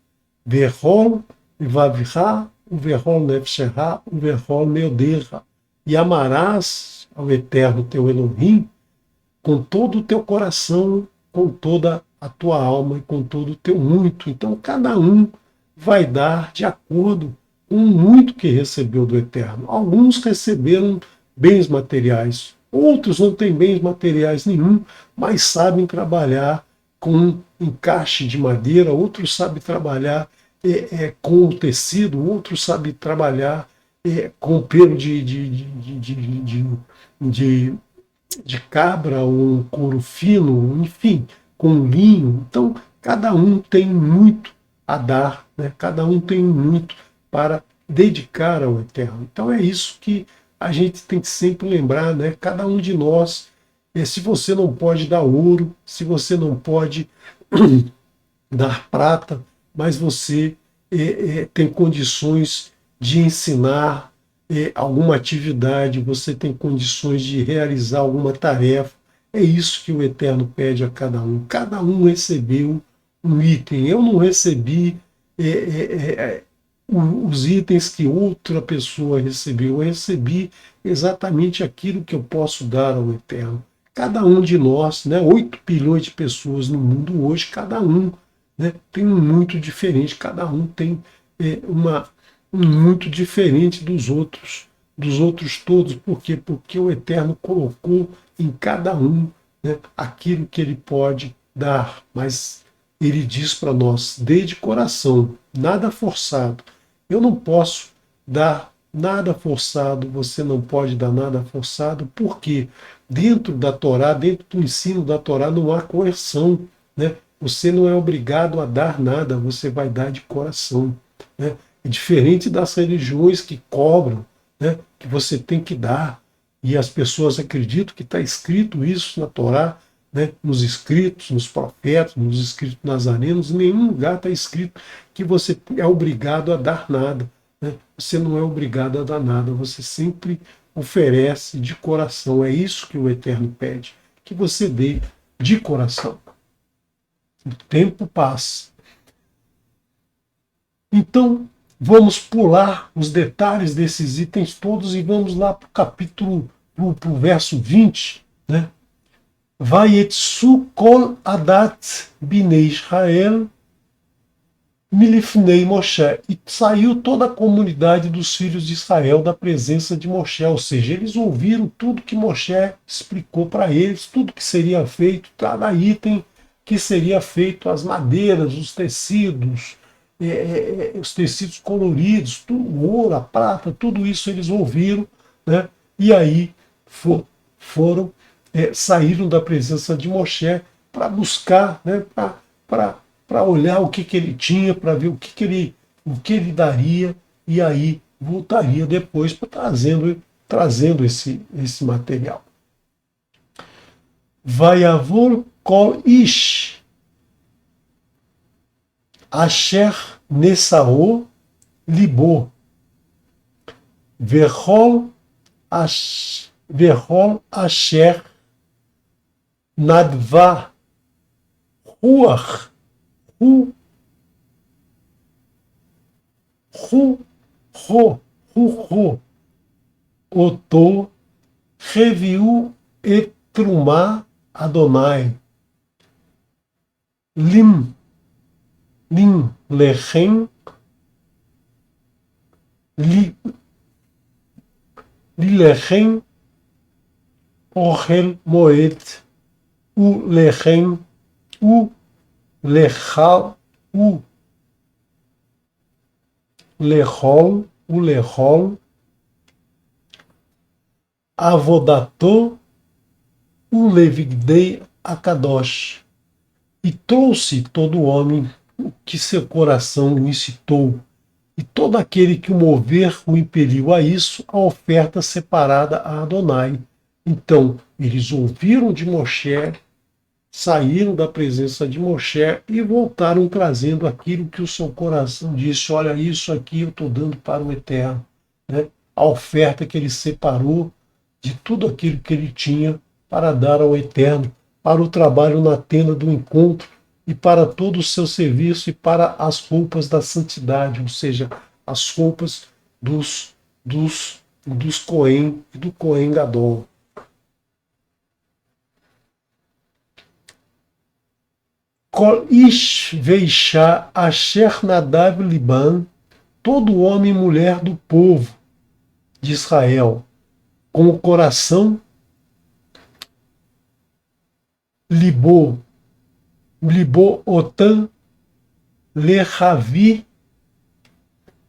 Vehol Vavcha Vehol Nefshecha Vehol Meodecha. E amarás ao Eterno teu Elohim com todo o teu coração, com toda a tua alma e com todo o teu muito. Então cada um vai dar de acordo com o muito que recebeu do Eterno. Alguns receberam bens materiais, outros não têm bens materiais nenhum, mas sabem trabalhar com encaixe de madeira, outros sabem trabalhar com o tecido, outros sabem trabalhar com pelo de cabra, um couro fino, enfim, com linho. Então, cada um tem muito a dar, né? Cada um tem muito para dedicar ao Eterno. Então é isso que a gente tem que sempre lembrar, né? Cada um de nós, se você não pode dar ouro, se você não pode dar prata, mas você tem condições de ensinar alguma atividade, você tem condições de realizar alguma tarefa. É isso que o Eterno pede a cada um. Cada um recebeu um item. Eu não recebi os itens que outra pessoa recebeu. Eu recebi exatamente aquilo que eu posso dar ao Eterno. Cada um de nós, né, 8 bilhões de pessoas no mundo hoje, cada um, né, tem um muito diferente, cada um tem um muito diferente dos outros todos. Por quê? Porque o Eterno colocou em cada um, né, aquilo que ele pode dar, mas ele diz para nós, dê de coração, nada forçado. Eu não posso dar nada forçado, você não pode dar nada forçado, porque dentro da Torá, dentro do ensino da Torá, não há coerção, né? Você não é obrigado a dar nada, você vai dar de coração, né? É diferente das religiões que cobram, né? Que você tem que dar, e as pessoas acreditam que está escrito isso na Torá, né? Nos escritos, nos profetas, nos escritos nazarenos, em nenhum lugar está escrito que você é obrigado a dar nada, né? Você não é obrigado a dar nada, você sempre oferece de coração. É isso que o Eterno pede, que você dê de coração. O tempo passa. Então, vamos pular os detalhes desses itens todos e vamos lá para o capítulo, para o verso 20, né? Vayetsu kol adat binei Israel milifnei Moshe. E saiu toda a comunidade dos filhos de Israel da presença de Moshe. Ou seja, eles ouviram tudo que Moshe explicou para eles, tudo que seria feito, cada item que seria feito, as madeiras, os tecidos coloridos, tudo, o ouro, a prata, tudo isso eles ouviram, né? E aí foram, saíram da presença de Moshe para buscar, né? Para olhar o que ele tinha, para ver o que ele daria, e aí voltaria depois para trazendo esse material. Vayavor kol ish asher nesao libo vechol asher nadva ruach hu oto reviu etrumá Adonai lim lechem li, Lilechem Ohel Moed Ulechem Ulechal Ulechol Avodato Ulevigdei Akadosh. E trouxe todo homem que seu coração o incitou, e todo aquele que o mover o impeliu a isso, a oferta separada a Adonai. Então eles ouviram de Moshe, saíram da presença de Moshe e voltaram trazendo aquilo que o seu coração disse: olha, isso aqui eu estou dando para o Eterno. Né? A oferta que ele separou de tudo aquilo que ele tinha para dar ao Eterno, para o trabalho na tenda do encontro e para todo o seu serviço e para as roupas da santidade, ou seja, as roupas dos Cohen e do Cohen Gadol. Kol ish veisha asher nadav liban, todo homem e mulher do povo de Israel, com o coração libou otan lechavi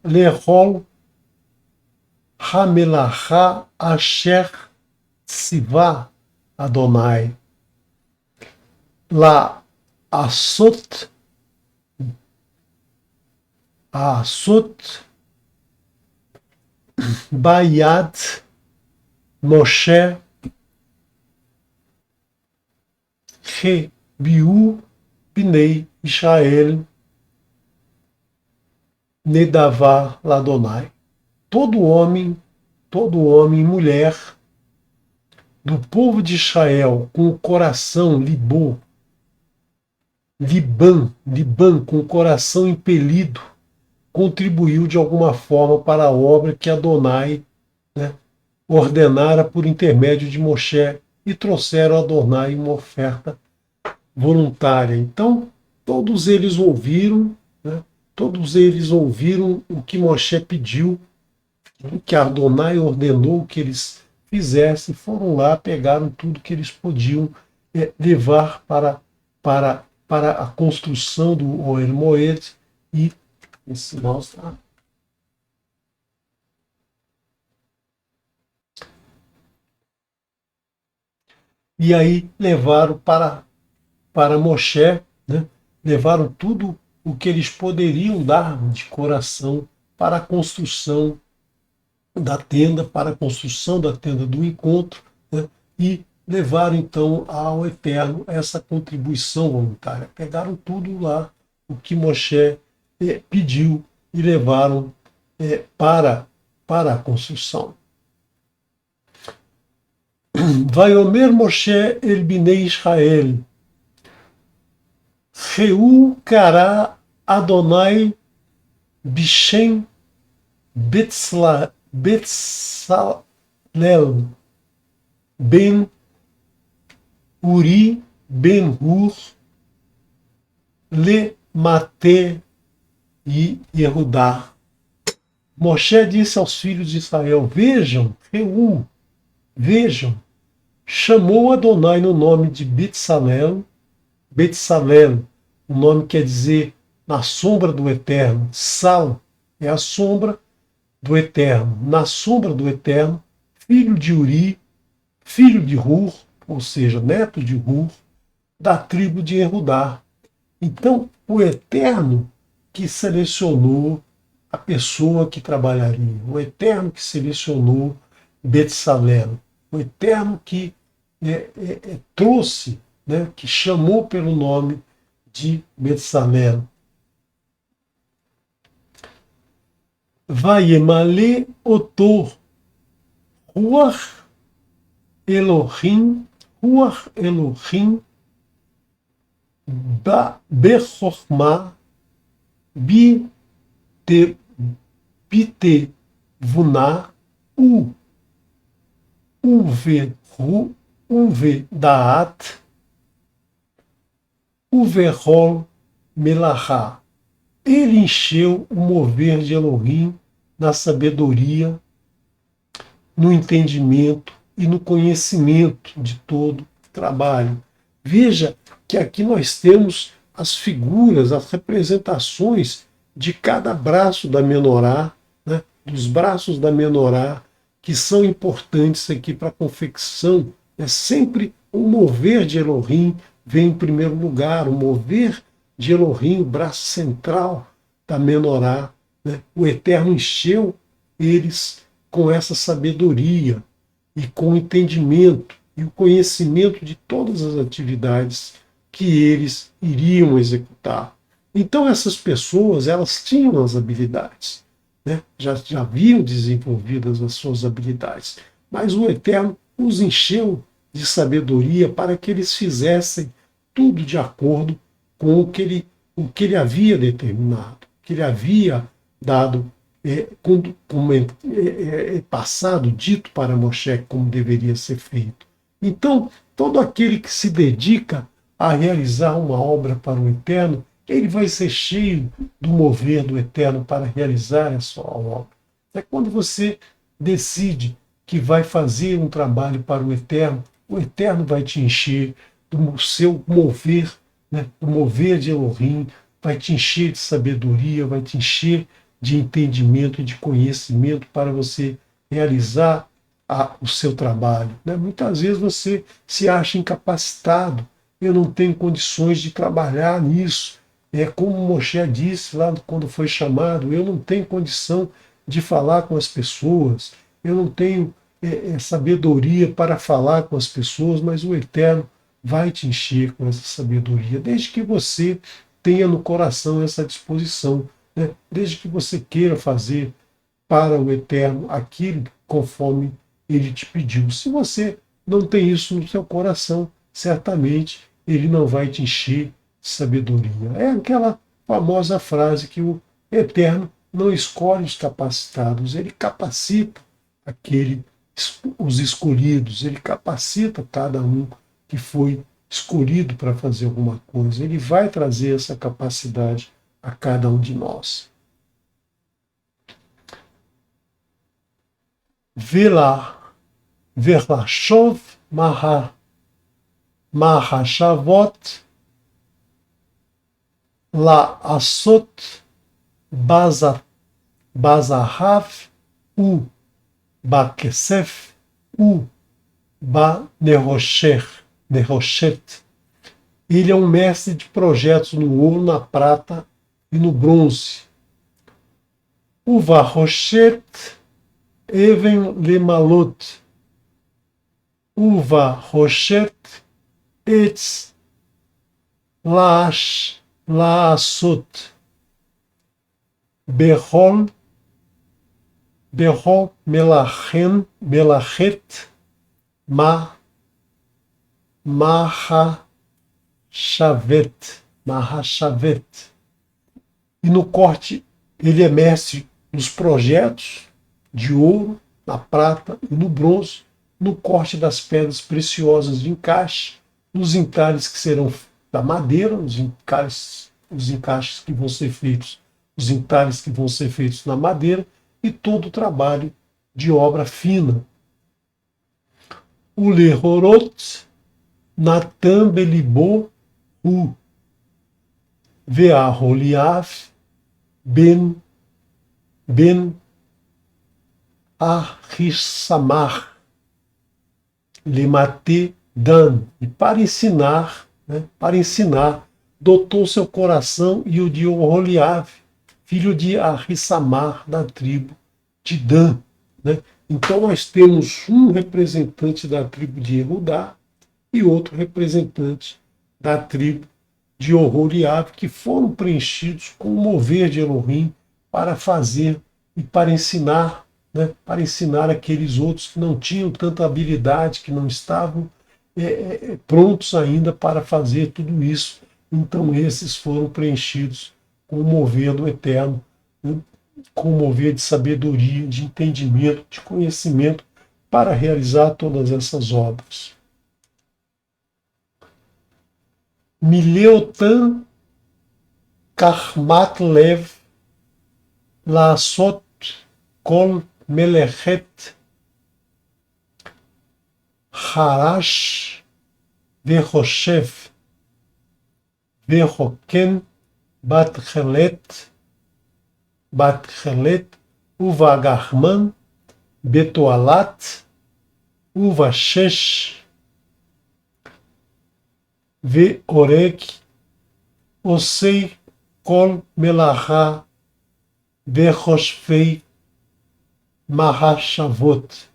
lechol hamelacha asher tzivah Adonai la asot bayad Moshe Rebiu Bnei Israel Nedavá Ladonai. Todo homem e mulher do povo de Israel com o coração Liban, com o coração impelido, contribuiu de alguma forma para a obra que Adonai, né, ordenara por intermédio de Moshe, e trouxeram a Adonai uma oferta voluntária. Então, todos eles ouviram, né, o que Moshe pediu, o que Adonai ordenou que eles fizessem, foram lá, pegaram tudo que eles podiam levar para a construção do Ohel Moed, e esse mostra. E aí levaram para Moshe, né? Levaram tudo o que eles poderiam dar de coração para a construção da tenda, do encontro, né? E levaram então ao Eterno essa contribuição voluntária. Pegaram tudo lá, o que Moshe pediu, e levaram para a construção. Vaiomer Moshe el Binei Israel, Reu Kara Adonai Bishem Betzalel Ben Uri Ben Hur Le Mate e Yehudá. Moshe disse aos filhos de Israel: vejam, chamou Adonai no nome de Betzalel, o nome quer dizer na sombra do Eterno. Sal é a sombra do Eterno. Na sombra do Eterno, filho de Uri, filho de Hur, ou seja, neto de Hur, da tribo de Yehudá. Então, o Eterno que selecionou a pessoa que trabalharia, o Eterno que selecionou Betzalel, o Eterno que trouxe, né, que chamou pelo nome de Betzalel. Vayemale otor Ruach Elohim Bechorma Bitevuna Uve Daat Uverol Melachá. Ele encheu o mover de Elohim na sabedoria, no entendimento e no conhecimento de todo o trabalho. Veja que aqui nós temos as figuras, as representações de cada braço da menorá, né, dos braços da menorá, que são importantes aqui para a confecção. É sempre o mover de Elohim vem em primeiro lugar, o mover de Elohim, o braço central da menorá. Né? O Eterno encheu eles com essa sabedoria e com o entendimento e o conhecimento de todas as atividades que eles iriam executar. Então essas pessoas, elas tinham as habilidades, né? já haviam desenvolvidas as suas habilidades, mas o Eterno os encheu de sabedoria para que eles fizessem tudo de acordo com o que ele havia determinado, que ele havia dado, passado, dito para Moshe como deveria ser feito. Então, todo aquele que se dedica a realizar uma obra para o Eterno, ele vai ser cheio do mover do Eterno para realizar a sua obra. É quando você decide que vai fazer um trabalho para o Eterno vai te encher do seu mover, né, do mover de Elohim, vai te encher de sabedoria, vai te encher de entendimento e de conhecimento para você realizar o seu trabalho. Né? Muitas vezes você se acha incapacitado, eu não tenho condições de trabalhar nisso. É como Moshe disse lá quando foi chamado, eu não tenho condição de falar com as pessoas, eu não tenho sabedoria para falar com as pessoas, mas o Eterno vai te encher com essa sabedoria, desde que você tenha no coração essa disposição, né? Desde que você queira fazer para o Eterno aquilo conforme ele te pediu. Se você não tem isso no seu coração, certamente ele não vai te encher de sabedoria. É aquela famosa frase que o Eterno não escolhe os capacitados, ele capacita os escolhidos, ele capacita cada um que foi escolhido para fazer alguma coisa. Ele vai trazer essa capacidade a cada um de nós. Velachov Mahashavot La Asot Bazahav U Bakesef U Ba Neroshet. Ele é um mestre de projetos no ouro, na prata e no bronze. Uva Roshet Even Lemalot. Uva Roshet Etz Laasot. Behol Melachet Mahashavet. E no corte, ele é mestre nos projetos de ouro, na prata e no bronze, no corte das pedras preciosas de encaixe, nos entalhes que serão da madeira, os encaixes que vão ser feitos, os entalhes que vão ser feitos na madeira, e todo o trabalho de obra fina. O Lehorot Natan Belibo U Ve'aholiav Ben Ahissamar Lemate Dan. E para ensinar, dotou seu coração e o de Oholiav, filho de Ahissamar, da tribo de Dan. Né? Então nós temos um representante da tribo de Ehudá e outro representante da tribo de Oholiav, que foram preenchidos com o mover de Elohim para fazer e para ensinar, né? Para ensinar aqueles outros que não tinham tanta habilidade, que não estavam prontos ainda para fazer tudo isso. Então esses foram preenchidos com o mover do Eterno, né? Com o mover de sabedoria, de entendimento, de conhecimento, para realizar todas essas obras. Mileutan Karmat Lev Laasot kol melechet harash vechoshev vechoken bat chelet uvagarman betoalat uvashesh veorek osei kol melachá vechoshvei mahashavot.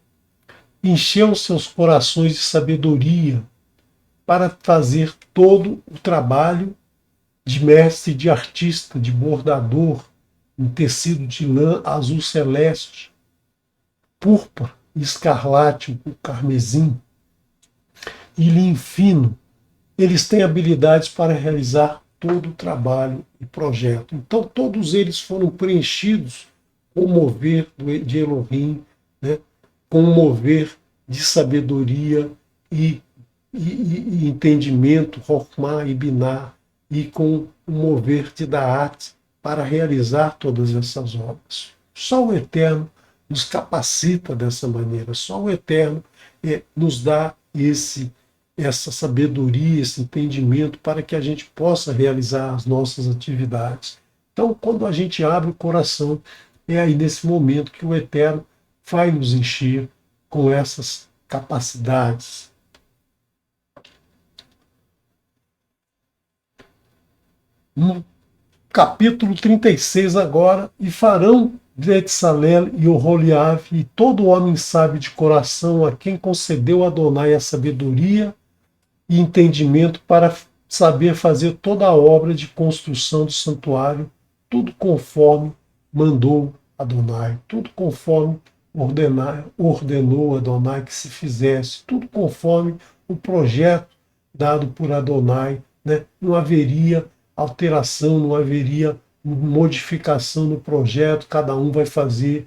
Encheu seus corações de sabedoria para fazer todo o trabalho de mestre, de artista, de bordador, em tecido de lã azul celeste, púrpura, escarlate, o carmesim e linho fino. Eles têm habilidades para realizar todo o trabalho e projeto. Então, todos eles foram preenchidos com o mover de Elohim, né? Com o mover de sabedoria e entendimento, Chokhmah e Binah, e com o mover de Da'at para realizar todas essas obras. Só o Eterno nos capacita dessa maneira, só o Eterno nos dá essa sabedoria, esse entendimento para que a gente possa realizar as nossas atividades. Então, quando a gente abre o coração, é aí nesse momento que o Eterno vai nos encher com essas capacidades. No capítulo 36 agora, e farão Betzalel e Oholiav e todo homem sábio de coração a quem concedeu Adonai a sabedoria e entendimento para saber fazer toda a obra de construção do santuário, tudo conforme mandou Adonai, tudo conforme ordenou Adonai que se fizesse, tudo conforme o projeto dado por Adonai, né? Não haveria alteração, não haveria modificação no projeto, cada um vai fazer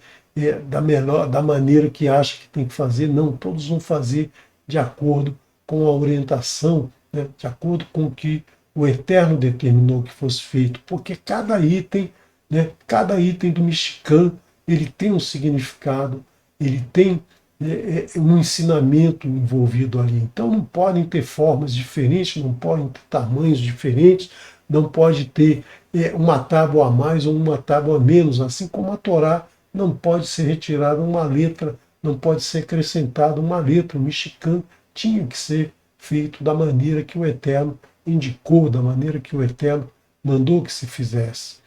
da maneira que acha que tem que fazer, não, todos vão fazer de acordo com a orientação, né, de acordo com o que o Eterno determinou que fosse feito, porque cada item, né, cada item do Mishkan, ele tem um significado, ele tem um ensinamento envolvido ali. Então não podem ter formas diferentes, não podem ter tamanhos diferentes, não pode ter uma tábua a mais ou uma tábua a menos, assim como a Torá não pode ser retirada uma letra, não pode ser acrescentada uma letra. O Mishkan tinha que ser feito da maneira que o Eterno indicou, da maneira que o Eterno mandou que se fizesse.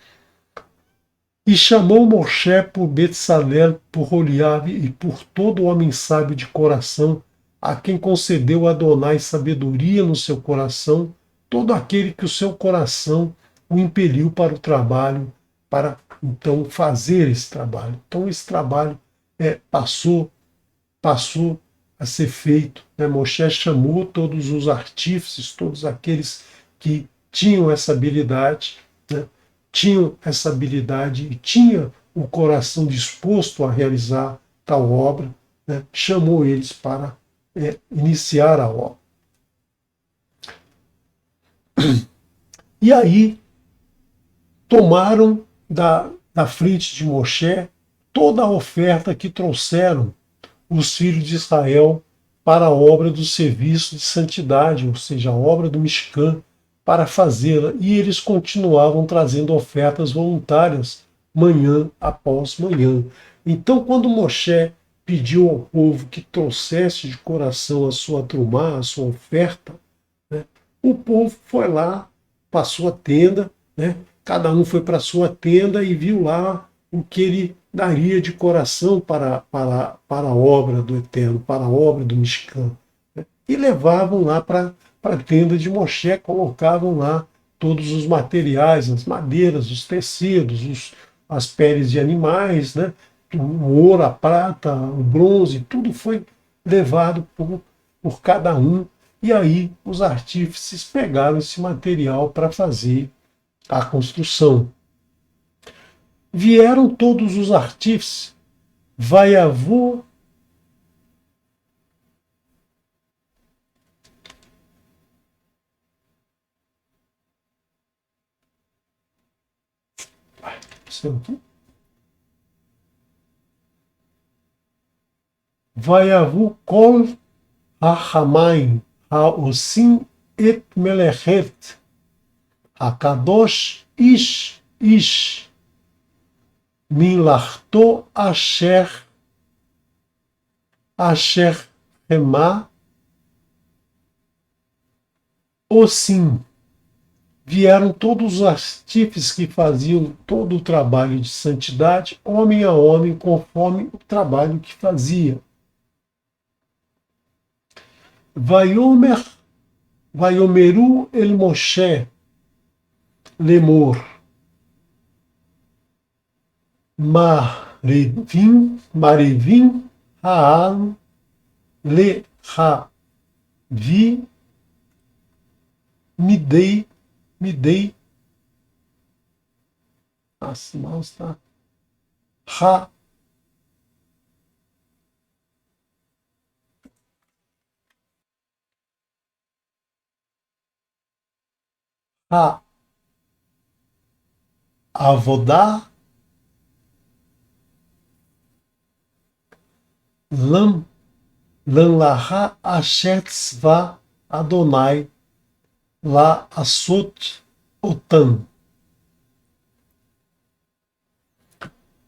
E chamou Moshe por Betsalel, por Holiabe e por todo homem sábio de coração, a quem concedeu Adonai sabedoria no seu coração, todo aquele que o seu coração o impeliu para o trabalho, para então fazer esse trabalho. Então esse trabalho passou a ser feito. Né? Moshe chamou todos os artífices, todos aqueles que tinham essa habilidade, né? Tinham essa habilidade e tinha o coração disposto a realizar tal obra, né? Chamou eles para iniciar a obra. E aí tomaram da frente de Moshe toda a oferta que trouxeram os filhos de Israel para a obra do serviço de santidade, ou seja, a obra do Mishkan, para fazê-la, e eles continuavam trazendo ofertas voluntárias manhã após manhã. Então, quando Moshe pediu ao povo que trouxesse de coração a sua trumá, a sua oferta, né, o povo foi lá para a sua tenda, né, cada um foi para a sua tenda e viu lá o que ele daria de coração para a obra do Eterno, para a obra do Mishkan. Né, e levavam lá para a tenda de Moshe, colocavam lá todos os materiais, as madeiras, os tecidos, as peles de animais, né? O ouro, a prata, o bronze, tudo foi levado por cada um. E aí os artífices pegaram esse material para fazer a construção. Vieram todos os artífices, Vaiavu. Vayavu kol hachamaim haosim et melechet hakadosh ish milachto asher hema osim. Vieram todos os artífices que faziam todo o trabalho de santidade, homem a homem, conforme o trabalho que fazia. Vayomeru el Moshe lemor marivim ha'al lehavi midei as mãos, tá? Avodá lam laha asher tzva Adonai la asot otam.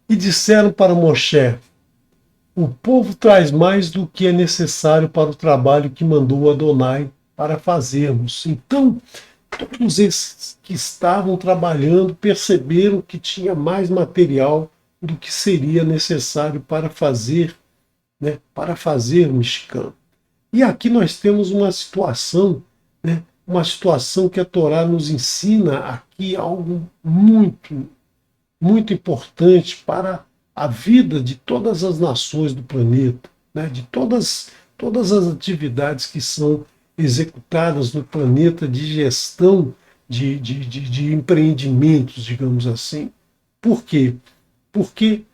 E disseram para Moshe: o povo traz mais do que é necessário para o trabalho que mandou Adonai para fazermos. Então, todos esses que estavam trabalhando perceberam que tinha mais material do que seria necessário para fazer, né, para fazer o mexicano. E aqui nós temos uma situação, né, uma situação que a Torá nos ensina aqui algo muito, muito importante para a vida de todas as nações do planeta, né, de todas as atividades que são executadas no planeta de gestão de empreendimentos, digamos assim. Por quê? Porque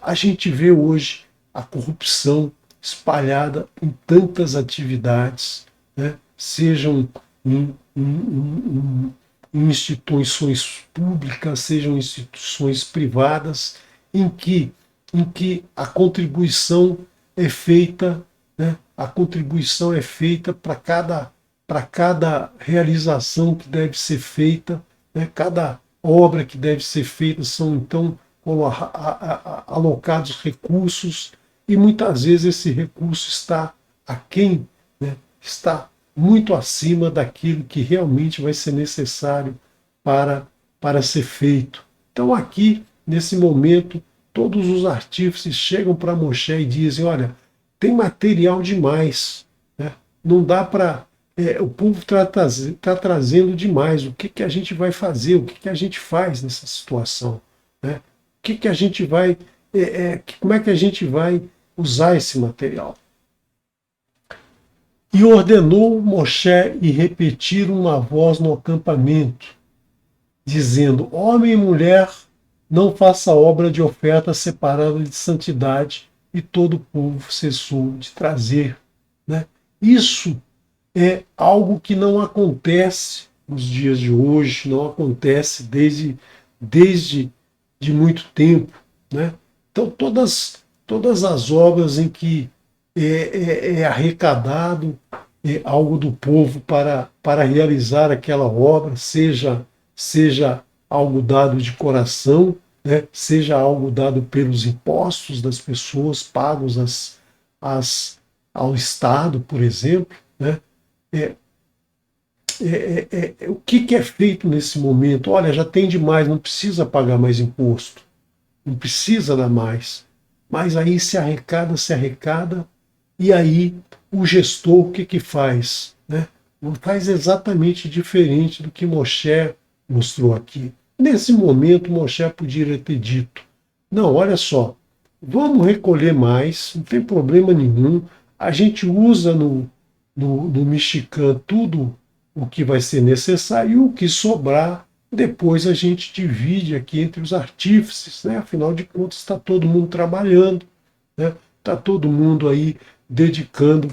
a gente vê hoje a corrupção espalhada em tantas atividades, né? Sejam em instituições públicas, sejam instituições privadas, em que a contribuição é feita, né? A contribuição é feita para cada realização que deve ser feita, né? Cada obra que deve ser feita são então alocados recursos, e muitas vezes esse recurso está aquém, né? Está muito acima daquilo que realmente vai ser necessário para ser feito. Então aqui, nesse momento, todos os artífices chegam para Moshe e dizem: olha, tem material demais, né? Não dá para... o povo está trazendo demais. O que a gente vai fazer? O que a gente faz nessa situação? Né? O que a gente vai... como é que a gente vai usar esse material? E ordenou Moshe e repetiram uma voz no acampamento, dizendo: homem e mulher, não faça obra de oferta separada de santidade. E todo o povo cessou de trazer. Né? Isso é algo que não acontece nos dias de hoje, não acontece desde de muito tempo. Né? Então, todas as obras em que é arrecadado algo do povo para realizar aquela obra, seja algo dado de coração, né, seja algo dado pelos impostos das pessoas pagos ao Estado, por exemplo. Né, o que é feito nesse momento? Olha, já tem demais, não precisa pagar mais imposto, não precisa dar mais. Mas aí se arrecada, e aí o gestor o que faz? Né? Faz exatamente diferente do que Moshe mostrou aqui. Nesse momento, Moshe podia ter dito: não, olha só, vamos recolher mais, não tem problema nenhum, a gente usa no mexicano tudo o que vai ser necessário, e o que sobrar, depois a gente divide aqui entre os artífices, né? Afinal de contas, está todo mundo trabalhando, né? Está todo mundo aí dedicando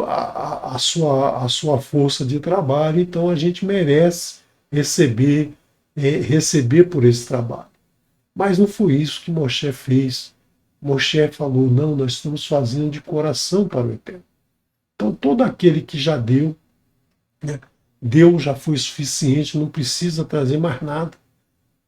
a sua força de trabalho, então a gente merece receber por esse trabalho. Mas não foi isso que Moshe fez. Moshe falou, não, nós estamos fazendo de coração para o Eterno. Então todo aquele que já deu, né, deu, já foi suficiente, não precisa trazer mais nada.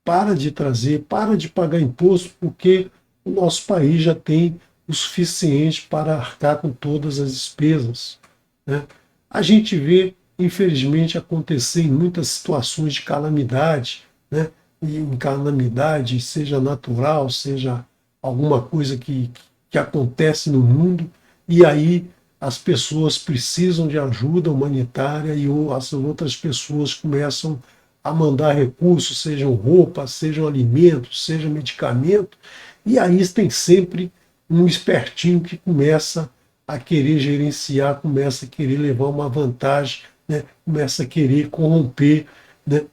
Para de trazer, para de pagar imposto, porque o nosso país já tem o suficiente para arcar com todas as despesas, né? A gente vê, infelizmente, acontecer em muitas situações de calamidade, né? E em calamidade, seja natural, seja alguma coisa que acontece no mundo, e aí as pessoas precisam de ajuda humanitária e as outras pessoas começam a mandar recursos, sejam roupas, sejam alimentos, sejam medicamento, e aí tem sempre um espertinho que começa a querer gerenciar, começa a querer levar uma vantagem, né? Começa a querer corromper, né?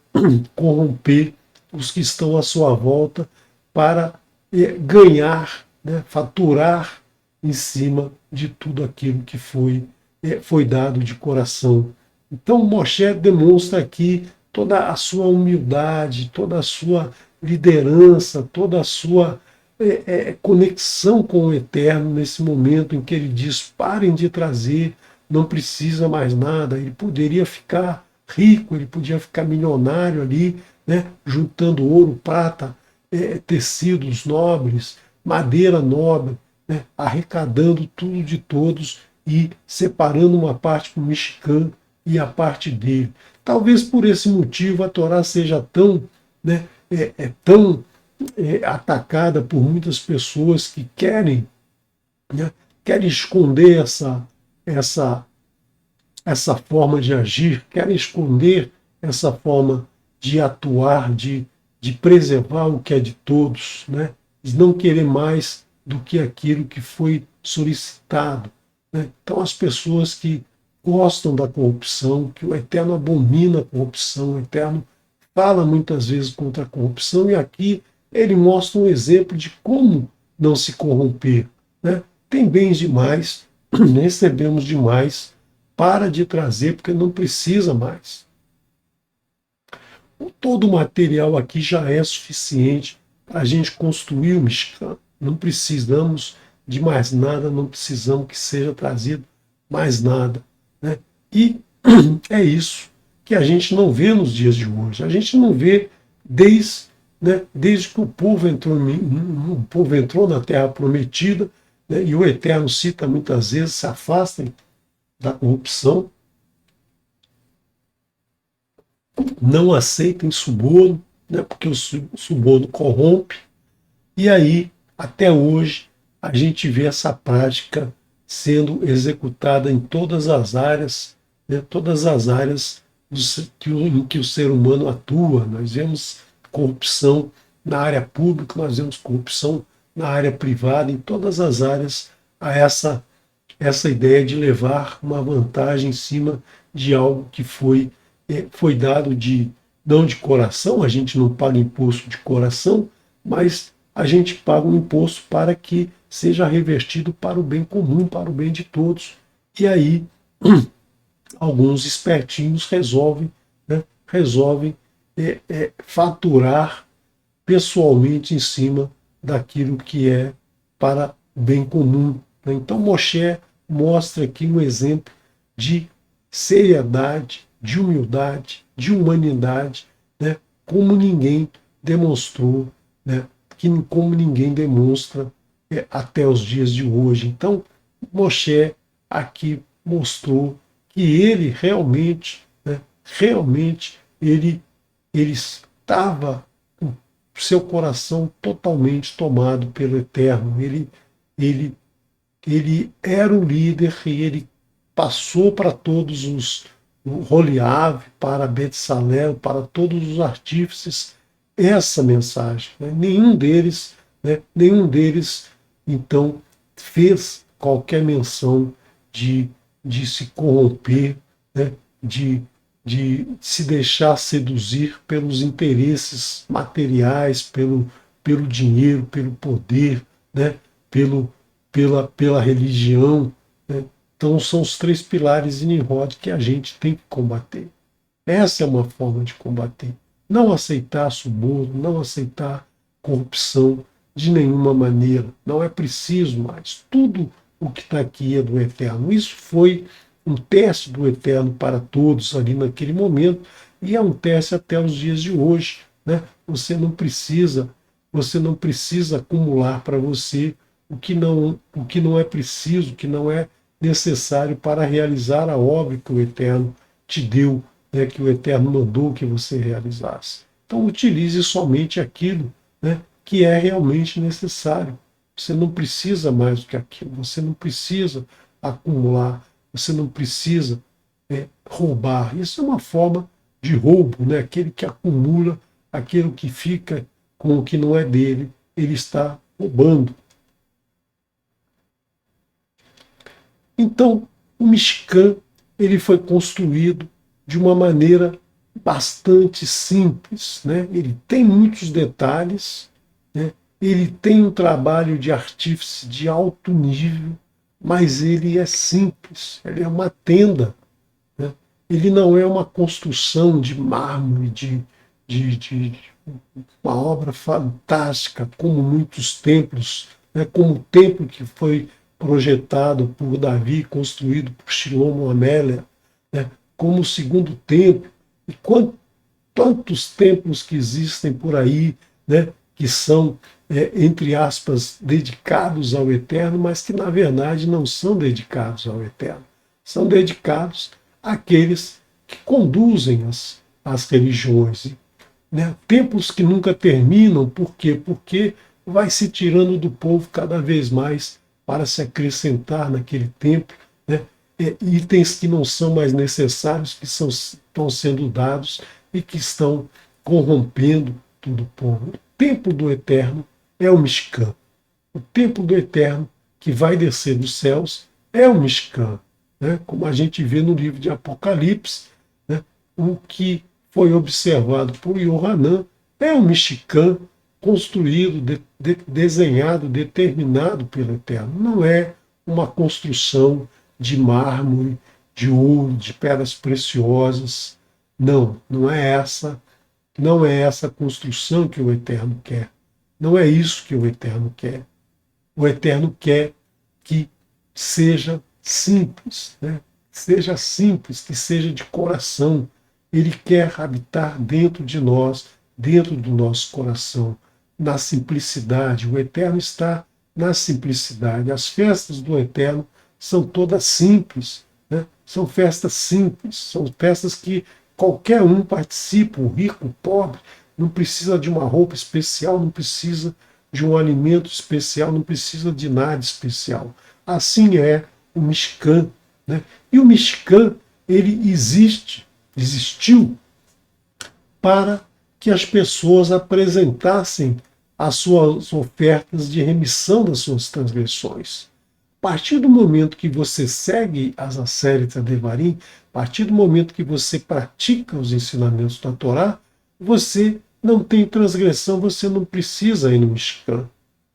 Corromper os que estão à sua volta para ganhar, né? Faturar em cima de tudo aquilo que foi dado de coração. Então Moshe demonstra aqui toda a sua humildade, toda a sua liderança, toda a sua conexão com o Eterno nesse momento em que ele diz: parem de trazer, não precisa mais nada. Ele poderia ficar rico, ele podia ficar milionário ali, né, juntando ouro, prata, tecidos nobres, madeira nobre, né, arrecadando tudo de todos e separando uma parte para o mexicano e a parte dele. Talvez por esse motivo a Torá seja tão, né, tão atacada por muitas pessoas que querem, né, querem esconder essa, essa forma de agir, querem esconder essa forma de atuar, de preservar o que é de todos, né, de não querer mais do que aquilo que foi solicitado, né? Então as pessoas que gostam da corrupção, que o Eterno abomina a corrupção, o Eterno fala muitas vezes contra a corrupção, e aqui ele mostra um exemplo de como não se corromper, né? Tem bens demais, recebemos demais, para de trazer, porque não precisa mais. Todo o material aqui já é suficiente para a gente construir o Mishkan. Não precisamos de mais nada, não precisamos que seja trazido mais nada, né? E é isso que a gente não vê nos dias de hoje. A gente não vê desde, né, desde que o povo entrou na Terra Prometida, né, e o Eterno cita muitas vezes: se afastem da corrupção, não aceitem suborno, né, porque o suborno corrompe. E aí, até hoje, a gente vê essa prática sendo executada em todas as áreas, né, todas as áreas em que o ser humano atua. Nós vemos corrupção na área pública, nós vemos corrupção na área privada, em todas as áreas há essa ideia de levar uma vantagem em cima de algo que foi dado não de coração. A gente não paga imposto de coração, mas a gente paga um imposto para que seja revertido para o bem comum, para o bem de todos. E aí, alguns espertinhos resolvem faturar pessoalmente em cima daquilo que é para o bem comum, né? Então Moshe mostra aqui um exemplo de seriedade, de humildade, de humanidade, né? Como ninguém demonstrou, né? Como ninguém demonstra até os dias de hoje. Então Moshe aqui mostrou que ele realmente, né, realmente ele estava com seu coração totalmente tomado pelo Eterno. Ele, ele era o líder e ele passou para todos o Roliave, para Betsalel, para todos os artífices, essa mensagem, né? Nenhum deles, então, fez qualquer menção de se corromper, né? de se deixar seduzir pelos interesses materiais, pelo dinheiro, pelo poder, né? pela religião, né? Então são os três pilares de Nimrod que a gente tem que combater. Essa é uma forma de combater. Não aceitar suborno, não aceitar corrupção, de nenhuma maneira. Não é preciso mais. Tudo o que está aqui é do Eterno. Isso foi um teste do Eterno para todos ali naquele momento e é um teste até os dias de hoje, né? Você não precisa acumular para você o que não é preciso, o que não é necessário para realizar a obra que o Eterno te deu, né, que o Eterno mandou que você realizasse. Então utilize somente aquilo, né, que é realmente necessário. Você não precisa mais do que aquilo, você não precisa acumular, você não precisa roubar. Isso é uma forma de roubo, né? Aquele que acumula, aquele que fica com o que não é dele, ele está roubando. Então, o Mishkan ele foi construído de uma maneira bastante simples, né? Ele tem muitos detalhes, né? Ele tem um trabalho de artífice de alto nível, mas ele é simples, ele é uma tenda, né? Ele não é uma construção de mármore, de uma obra fantástica, como muitos templos, né? Como o templo que foi projetado por Davi, construído por Shlomo Amélia, né? Como o segundo templo, e tantos templos que existem por aí, né? Que são, entre aspas, dedicados ao Eterno, mas que na verdade não são dedicados ao Eterno. São dedicados àqueles que conduzem as religiões, né? Templos que nunca terminam, por quê? Porque vai se tirando do povo cada vez mais para se acrescentar naquele templo, né? Itens que não são mais necessários, que estão sendo dados e que estão corrompendo todo o povo. O templo do Eterno é o Mishkan. O templo do Eterno que vai descer dos céus é o Mishkan, né? Como a gente vê no livro de Apocalipse, né? O que foi observado por Yohanan é um Mishkan construído, desenhado, determinado pelo Eterno. Não é uma construção de mármore, de ouro, de pedras preciosas. Não, não é essa construção que o Eterno quer. Não é isso que o Eterno quer. O Eterno quer que seja simples, né? Seja simples, que seja de coração. Ele quer habitar dentro de nós, dentro do nosso coração, na simplicidade. O Eterno está na simplicidade. As festas do Eterno são todas simples, né? São festas simples, são festas que qualquer um participa, o rico, o pobre, não precisa de uma roupa especial, não precisa de um alimento especial, não precisa de nada especial. Assim é o Mishkan, né? E o Mishkan, ele existiu para que as pessoas apresentassem as suas ofertas de remissão das suas transgressões. A partir do momento que você segue as Aseret Devarim, a partir do momento que você pratica os ensinamentos da Torá, você não tem transgressão, você não precisa ir no Mishkan,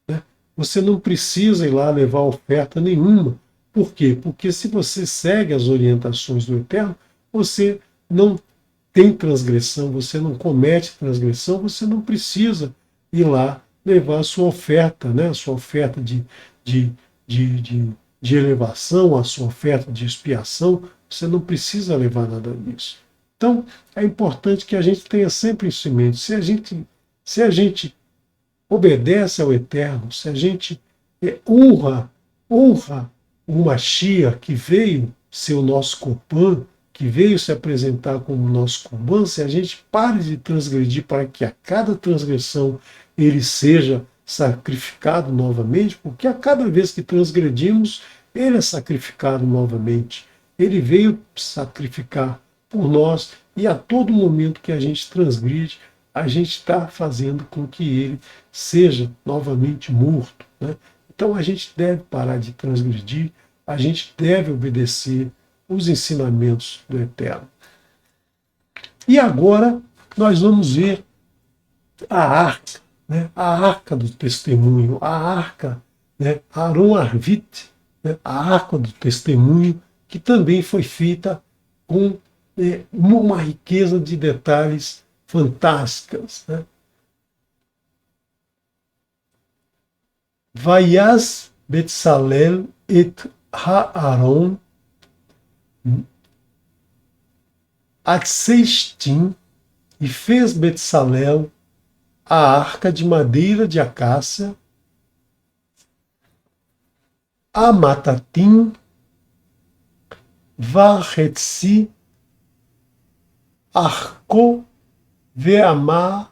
né? Você não precisa ir lá levar oferta nenhuma. Por quê? Porque se você segue as orientações do Eterno, você não tem transgressão, você não comete transgressão, você não precisa ir lá levar a sua oferta, né? A sua oferta de, de elevação, a sua oferta de expiação, você não precisa levar nada disso. Então, é importante que a gente tenha sempre isso em mente. Se a gente obedece ao Eterno, se a gente honra o Mashiach que veio ser o nosso Corban, que veio se apresentar como nosso Corban, se a gente pare de transgredir para que a cada transgressão ele seja sacrificado novamente, porque a cada vez que transgredimos, ele é sacrificado novamente. Ele veio sacrificar por nós e a todo momento que a gente transgride, a gente está fazendo com que ele seja novamente morto, né? Então a gente deve parar de transgredir, a gente deve obedecer os ensinamentos do Eterno. E agora nós vamos ver a arca, né? A arca do testemunho, a arca, né? Aron Arvit, né? A arca do testemunho, que também foi feita com uma riqueza de detalhes fantásticas, né? Vayas Betzalel et Haaron Atsestim, e fez Betsalel a arca de madeira de acácia, Amatatim, Varretsi, Arco, Veamá,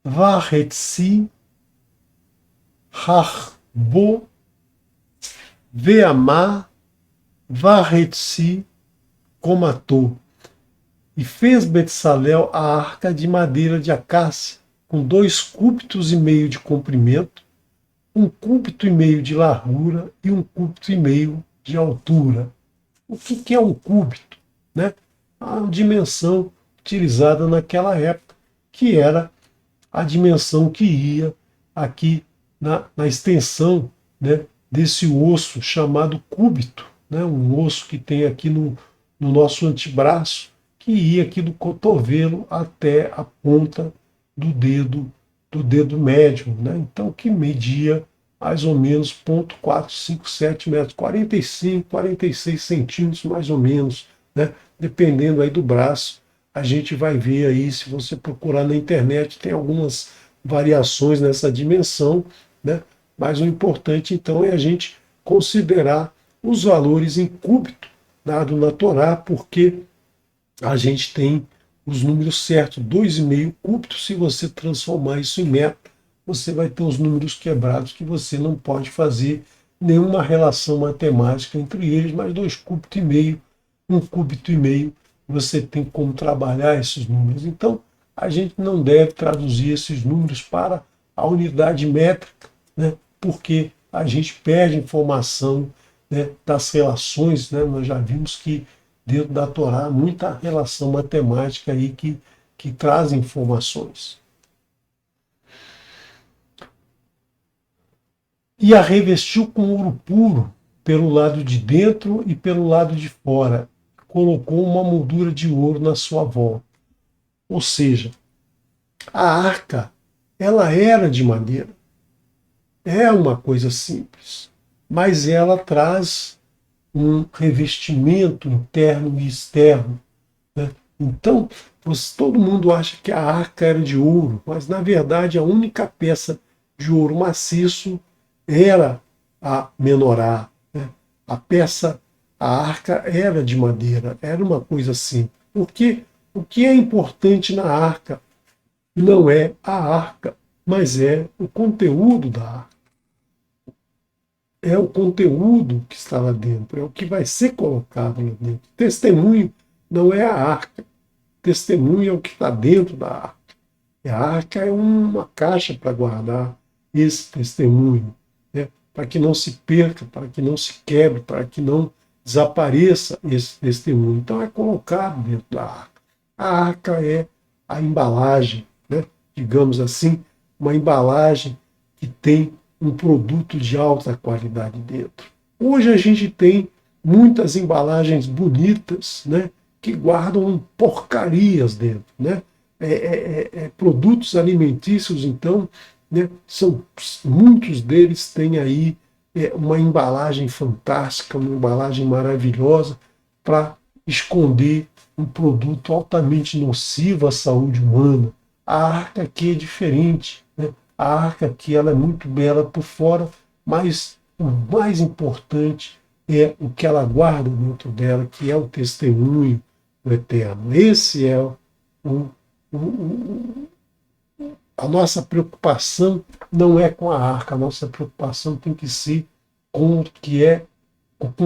Varretsi, Harbo, Veamá, Varretsi, Comatô. E fez Betsalel a arca de madeira de acácia, com 2 cúbitos e meio de comprimento, 1 cúbito e meio de largura e 1 cúbito e meio de altura. O que é um cúbito? Né? A dimensão utilizada naquela época, que era a dimensão que ia aqui na extensão, né, desse osso chamado cúbito, né, um osso que tem aqui no nosso antebraço, que ia aqui do cotovelo até a ponta do dedo médio, né? Então que media mais ou menos 0,457 metros, 45, 46 centímetros mais ou menos, né? Dependendo aí do braço. A gente vai ver aí, se você procurar na internet, tem algumas variações nessa dimensão, né? Mas o importante então é a gente considerar os valores em cúbito dado na Torá, porque a gente tem os números certos, 2,5 cúbito. Se você transformar isso em metro, você vai ter os números quebrados, que você não pode fazer nenhuma relação matemática entre eles, mas 2 cúbito e meio, 1 cúbito e meio, você tem como trabalhar esses números. Então, a gente não deve traduzir esses números para a unidade métrica, né, porque a gente perde informação, né, das relações, né. Nós já vimos que dentro da Torá muita relação matemática aí que traz informações. E a revestiu com ouro puro pelo lado de dentro e pelo lado de fora. Colocou uma moldura de ouro na sua volta. Ou seja, a arca, ela era de madeira. É uma coisa simples, mas ela traz um revestimento interno e externo, né? Então, todo mundo acha que a arca era de ouro, mas na verdade a única peça de ouro maciço era a menorá, né? A arca era de madeira, era uma coisa assim. Porque o que é importante na arca não é a arca, mas é o conteúdo da arca. É o conteúdo que está lá dentro, é o que vai ser colocado lá dentro. Testemunho não é a arca, testemunho é o que está dentro da arca. E a arca é uma caixa para guardar esse testemunho, né? Para que não se perca, para que não se quebre, para que não desapareça esse testemunho. Então é colocado dentro da arca. A arca é a embalagem, né? Digamos assim, uma embalagem que tem um produto de alta qualidade dentro. Hoje a gente tem muitas embalagens bonitas, né, que guardam porcarias dentro, né? Produtos alimentícios, então, né, muitos deles têm aí uma embalagem fantástica, uma embalagem maravilhosa para esconder um produto altamente nocivo à saúde humana. A arca aqui é diferente, né? A arca aqui ela é muito bela por fora, mas o mais importante é o que ela guarda dentro dela, que é o testemunho do Eterno. Esse é a nossa preocupação não é com a arca, a nossa preocupação tem que ser com o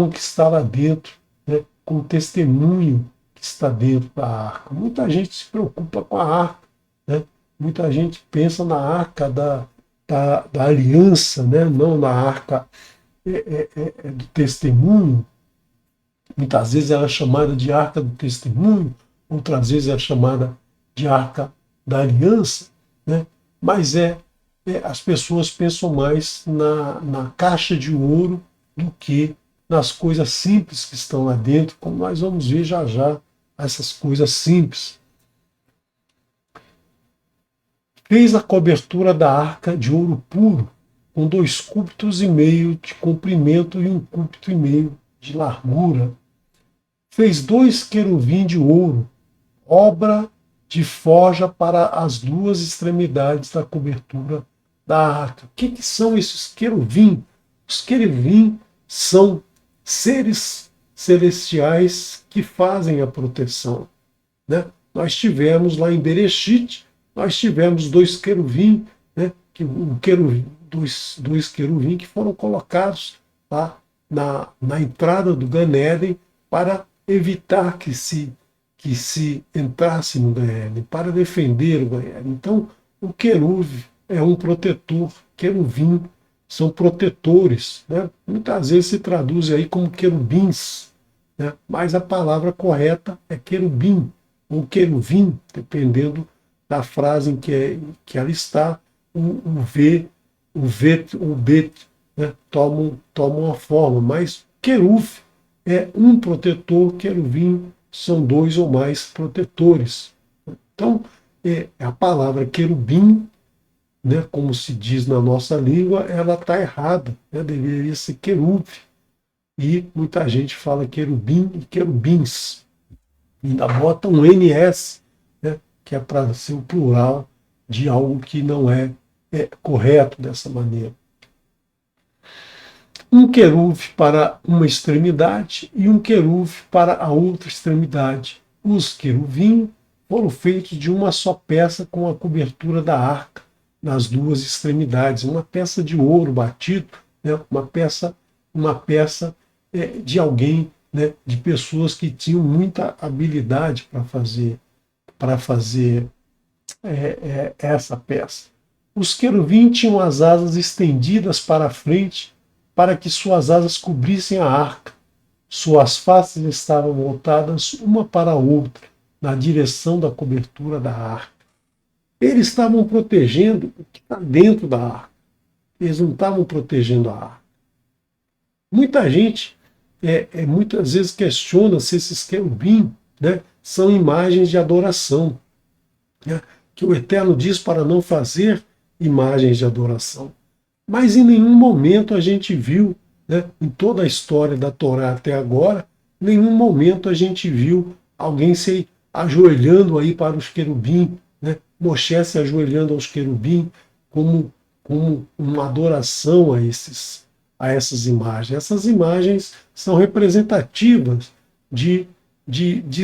que está lá dentro, né? Com o testemunho que está dentro da arca. Muita gente se preocupa com a arca, né? Muita gente pensa na arca da aliança, né? Não na arca do testemunho. Muitas vezes ela é chamada de arca do testemunho, outras vezes é chamada de arca da aliança, né? Mas as pessoas pensam mais na caixa de ouro do que nas coisas simples que estão lá dentro, como nós vamos ver já já essas coisas simples. Fez a cobertura da arca de ouro puro, com 2,5 cúbitos de comprimento e 1,5 cúbito de largura. Fez 2 querubins de ouro, obra de forja para as duas extremidades da cobertura da arca. O que são esses querubins? Os querubins são seres celestiais que fazem a proteção, né? Nós tivemos lá em Bereshit, nós tivemos 2 querubins, né? Dois querubins que foram colocados lá na entrada do Gan Eden para evitar que se entrasse no Gan Eden, para defender o Gan Eden. Então, o querubim é um protetor, querubim são protetores, né? Muitas vezes se traduz aí como querubins, né? Mas a palavra correta é querubim, ou querubim, dependendo da frase em que ela está, o V, o Bet, né? tomam uma forma, mas querub é um protetor, querubim são 2 ou mais protetores. Então, a palavra querubim, né, como se diz na nossa língua, ela está errada, né, deveria ser querub. E muita gente fala querubim e querubins. Ainda bota um NS, né, que é para ser o plural de algo que não é correto dessa maneira. Um querub para uma extremidade e um querub para a outra extremidade. Os querubins foram feitos de uma só peça com a cobertura da arca nas duas extremidades, uma peça de ouro batido, né, uma peça de alguém, né, de pessoas que tinham muita habilidade para fazer essa peça. Os querubins tinham as asas estendidas para a frente para que suas asas cobrissem a arca. Suas faces estavam voltadas uma para a outra, na direção da cobertura da arca. Eles estavam protegendo o que está dentro da arca. Eles não estavam protegendo a arca. Muita gente muitas vezes questiona se esses querubins, né, são imagens de adoração, né, que o Eterno diz para não fazer imagens de adoração. Mas em nenhum momento a gente viu, né, em toda a história da Torá até agora, em nenhum momento a gente viu alguém se ajoelhando aí para os querubins, né, Moshe se ajoelhando aos querubins como uma adoração a essas imagens. Essas imagens são representativas de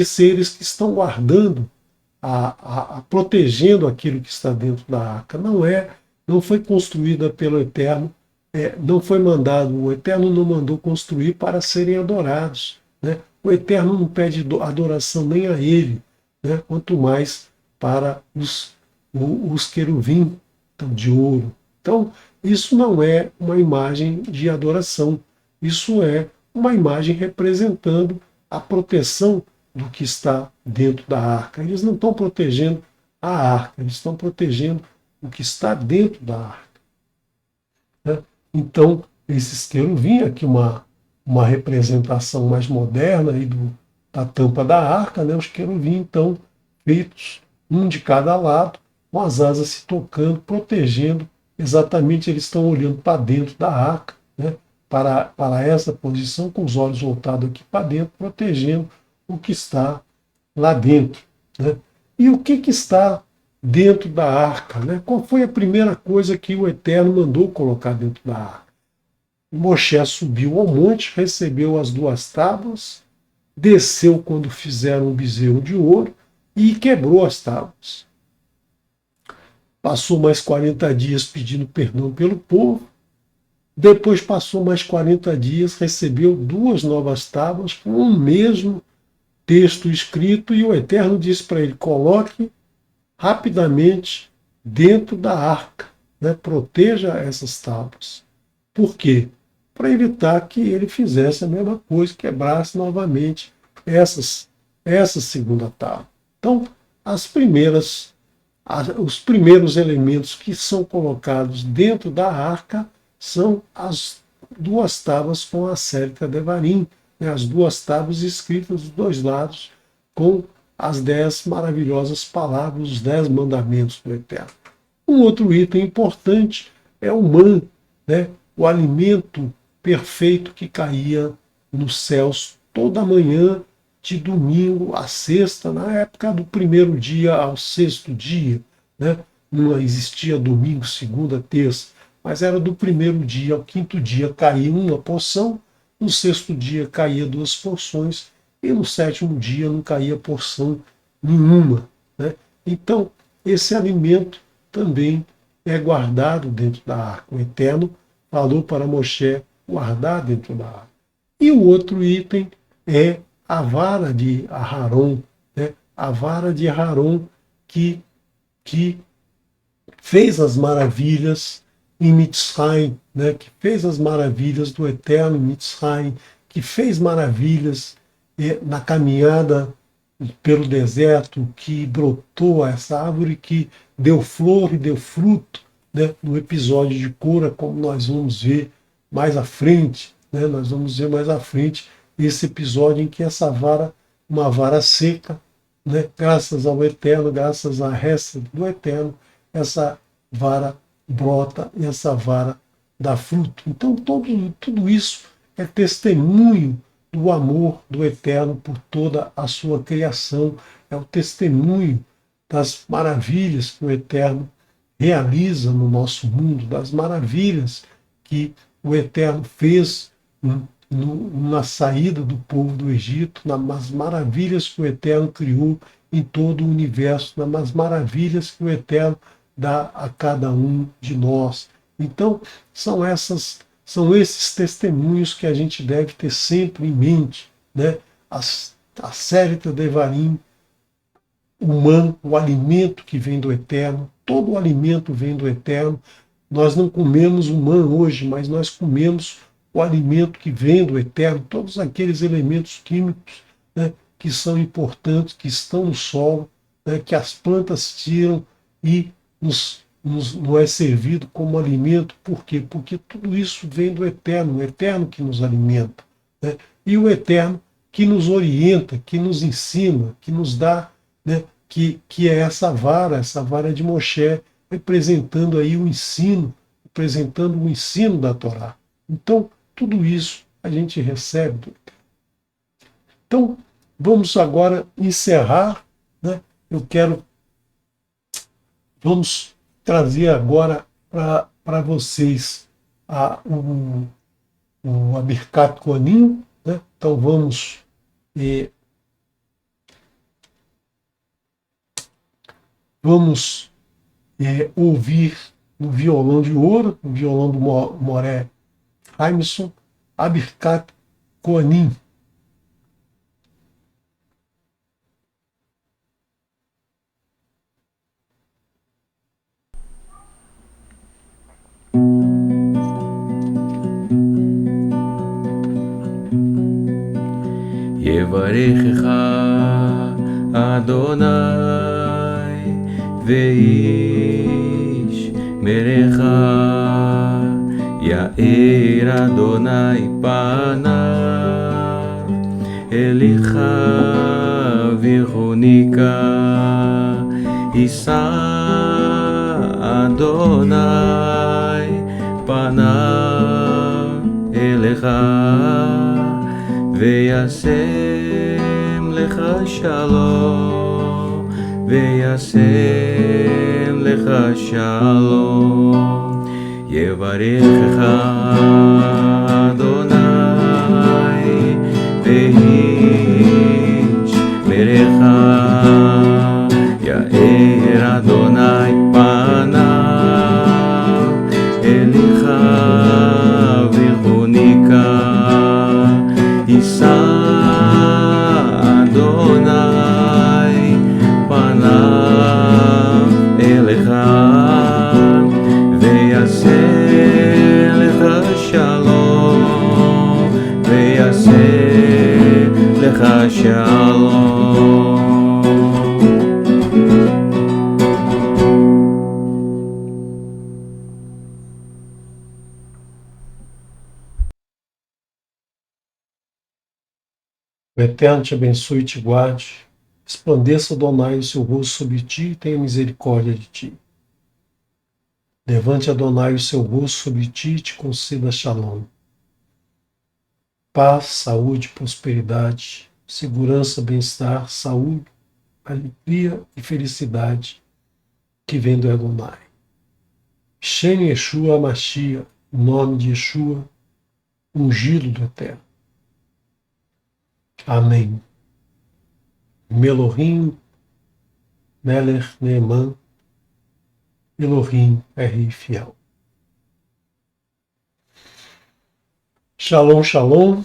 seres que estão guardando, protegendo aquilo que está dentro da arca. Não foi construída pelo Eterno, não foi mandado, o Eterno não mandou construir para serem adorados, né? O Eterno não pede adoração nem a ele, né? Quanto mais para os querubins de ouro. Então, isso não é uma imagem de adoração, isso é uma imagem representando a proteção do que está dentro da arca. Eles não estão protegendo a arca, eles estão protegendo o que está dentro da arca, né? Então, esses querubins, aqui uma representação mais moderna aí da tampa da arca, né? Os querubins, então, feitos um de cada lado, com as asas se tocando, protegendo. Exatamente, eles estão olhando para dentro da arca, né, para essa posição, com os olhos voltados aqui para dentro, protegendo o que está lá dentro, né? E o que está dentro da arca, né? Qual foi a primeira coisa que o Eterno mandou colocar dentro da arca? Moshe subiu ao monte, recebeu as 2 tábuas, desceu quando fizeram um bezerro de ouro e quebrou as tábuas. Passou mais 40 dias pedindo perdão pelo povo. Depois passou mais 40 dias, recebeu 2 novas tábuas com o mesmo texto escrito, e o Eterno disse para ele: coloque rapidamente dentro da arca, né? Proteja essas tábuas. Por quê? Para evitar que ele fizesse a mesma coisa, quebrasse novamente essa segunda tábua. Então, os primeiros elementos que são colocados dentro da arca são as 2 tábuas com a Sérita Devarim, né, as 2 tábuas escritas dos 2 lados, com as 10 maravilhosas palavras, os 10 mandamentos do Eterno. Um outro item importante é o man, né? O alimento perfeito que caía nos céus toda manhã, de domingo a sexta, na época do primeiro dia ao sexto dia, né? Não existia domingo, segunda, terça, mas era do primeiro dia ao quinto dia caía uma porção, no sexto dia caía duas porções e no sétimo dia não caía porção nenhuma, né? Então, esse alimento também é guardado dentro da arca. O Eterno falou para Moshe guardar dentro da arca. E o outro item é a vara de Aharon, né? A vara de Aharon que fez as maravilhas em Mitzrayim, né? Que fez as maravilhas do Eterno em Mitzrayim, que fez maravilhas na caminhada pelo deserto, que brotou essa árvore, que deu flor e deu fruto, né? No episódio de Cora, como nós vamos ver mais à frente, né? Nós vamos ver mais à frente esse episódio em que essa vara, uma vara seca, né? Graças ao Eterno, graças à resta do Eterno, essa vara brota e essa vara dá fruto. Então, tudo isso é testemunho do amor do Eterno por toda a sua criação, é o testemunho das maravilhas que o Eterno realiza no nosso mundo, das maravilhas que o Eterno fez na saída do povo do Egito, nas maravilhas que o Eterno criou em todo o universo, nas maravilhas que o Eterno dá a cada um de nós. Então, são esses testemunhos que a gente deve ter sempre em mente, né? A Sérita Devarim, o man, o alimento que vem do Eterno, todo o alimento vem do Eterno. Nós não comemos o man hoje, mas nós comemos o alimento que vem do Eterno, todos aqueles elementos químicos, né, que são importantes, que estão no solo, né, que as plantas tiram e nos é servido como alimento. Por quê? Porque tudo isso vem do Eterno, o Eterno que nos alimenta, né, e o Eterno que nos orienta, que nos ensina, que nos dá, né, que é essa vara de Moshe, representando aí o ensino, representando o ensino da Torá. Então, tudo isso a gente recebe do Eterno. Então, vamos agora encerrar, né? Vamos trazer agora para vocês o Abirkat Kohanim, né? Então vamos ouvir no violão de ouro, no violão do Moré Haimson, Abirkat Kohanim. יברכך אדוני ואיש מרך יאיר אדוני פניו אליך ויחוניקה יישא אדוני פניו אליך וישם לך שלום, וישם לך שלום, יברכך אדוני ואיש מרך יאיר אדוני פניו אליך ויחוניקה יישא אדוני פניו אליך ויעשה לך שלום ויעשה לך שלום. O Eterno te abençoe e te guarde, resplandeça, Adonai, o seu rosto sobre ti e tenha misericórdia de ti. Levante Adonai o seu rosto sobre ti e te conceda shalom. Paz, saúde, prosperidade, segurança, bem-estar, saúde, alegria e felicidade que vem do Adonai. Shem Yeshua Mashiach, o nome de Yeshua, ungido do Eterno. Amém. Melohim, Meler Neeman, Elohim é Rei Fiel. Shalom, shalom.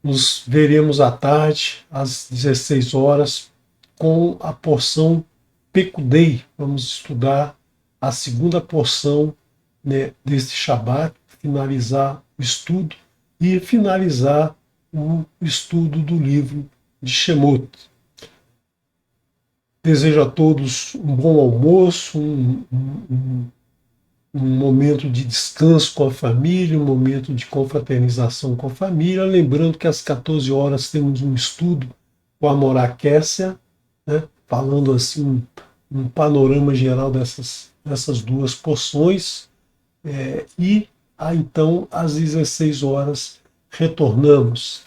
Nos veremos à tarde, às 16 horas, com a porção Pekudei. Vamos estudar a segunda porção, né, deste Shabat, finalizar o estudo e finalizar o estudo do livro de Shemot. Desejo a todos um bom almoço, um momento de descanso com a família, um momento de confraternização com a família. Lembrando que às 14 horas temos um estudo com a Morá Kessia, né, falando assim um panorama geral dessas duas porções. E então às 16 horas retornamos.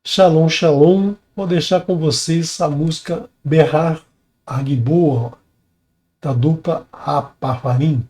Shalom, shalom. Vou deixar com vocês a música Berrar Agiboa, da dupla Aparvarim.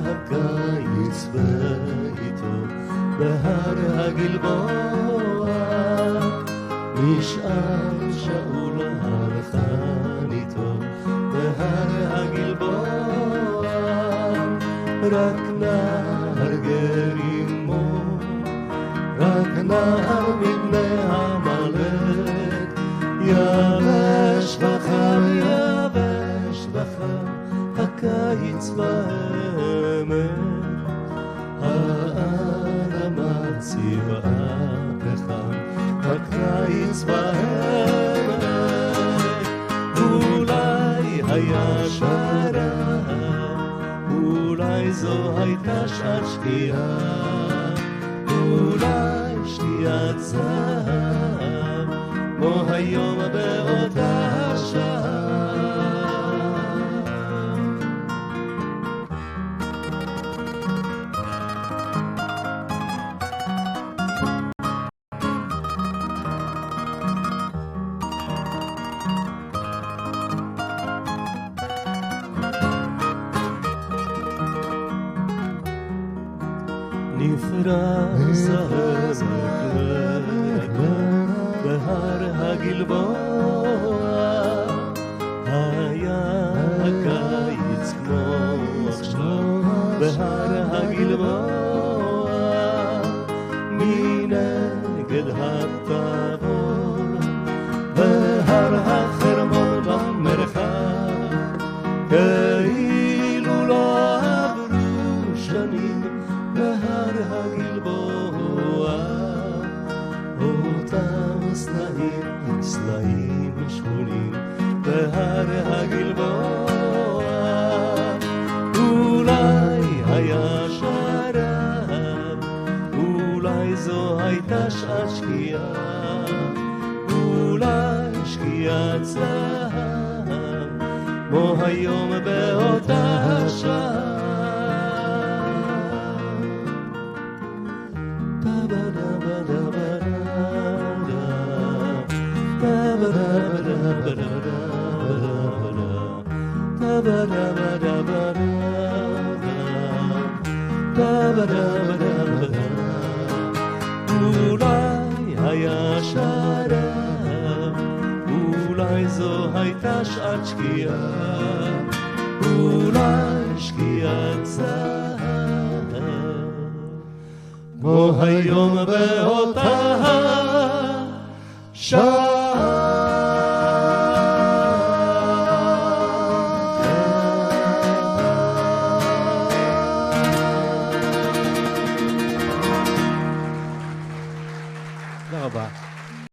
הקיץ ואיתו בהר הגלבוע נשאר שאול הרחניתו בהר הגלבוע רק נער גרימו רק נער מבני עמלק יבש וחם יבש וחם הקיץ והאמת האדמה צבעה פחם הקיץ והאמת אולי היה שרב אולי זו הייתה שעת שקיעה אולי שתיית זהב כמו היום באותה שעה נפרס הזקלק בהר הגלבוע היה הקיץ כמו עכשיו בהר הגלבוע מנגד התבור בהר החרמון במרחב כאילו לא עברו שנים בהר הגלבוע אותם סלעים שחונים בהר הגלבוע אולי היה שרב אולי זו הייתה שעת שקיעה אולי שקיעת זהב כמו היום באותה שעה אולי היה שרב אולי זו הייתה שעת שקיעה אולי שקיעת זהב כמו היום באותה שעה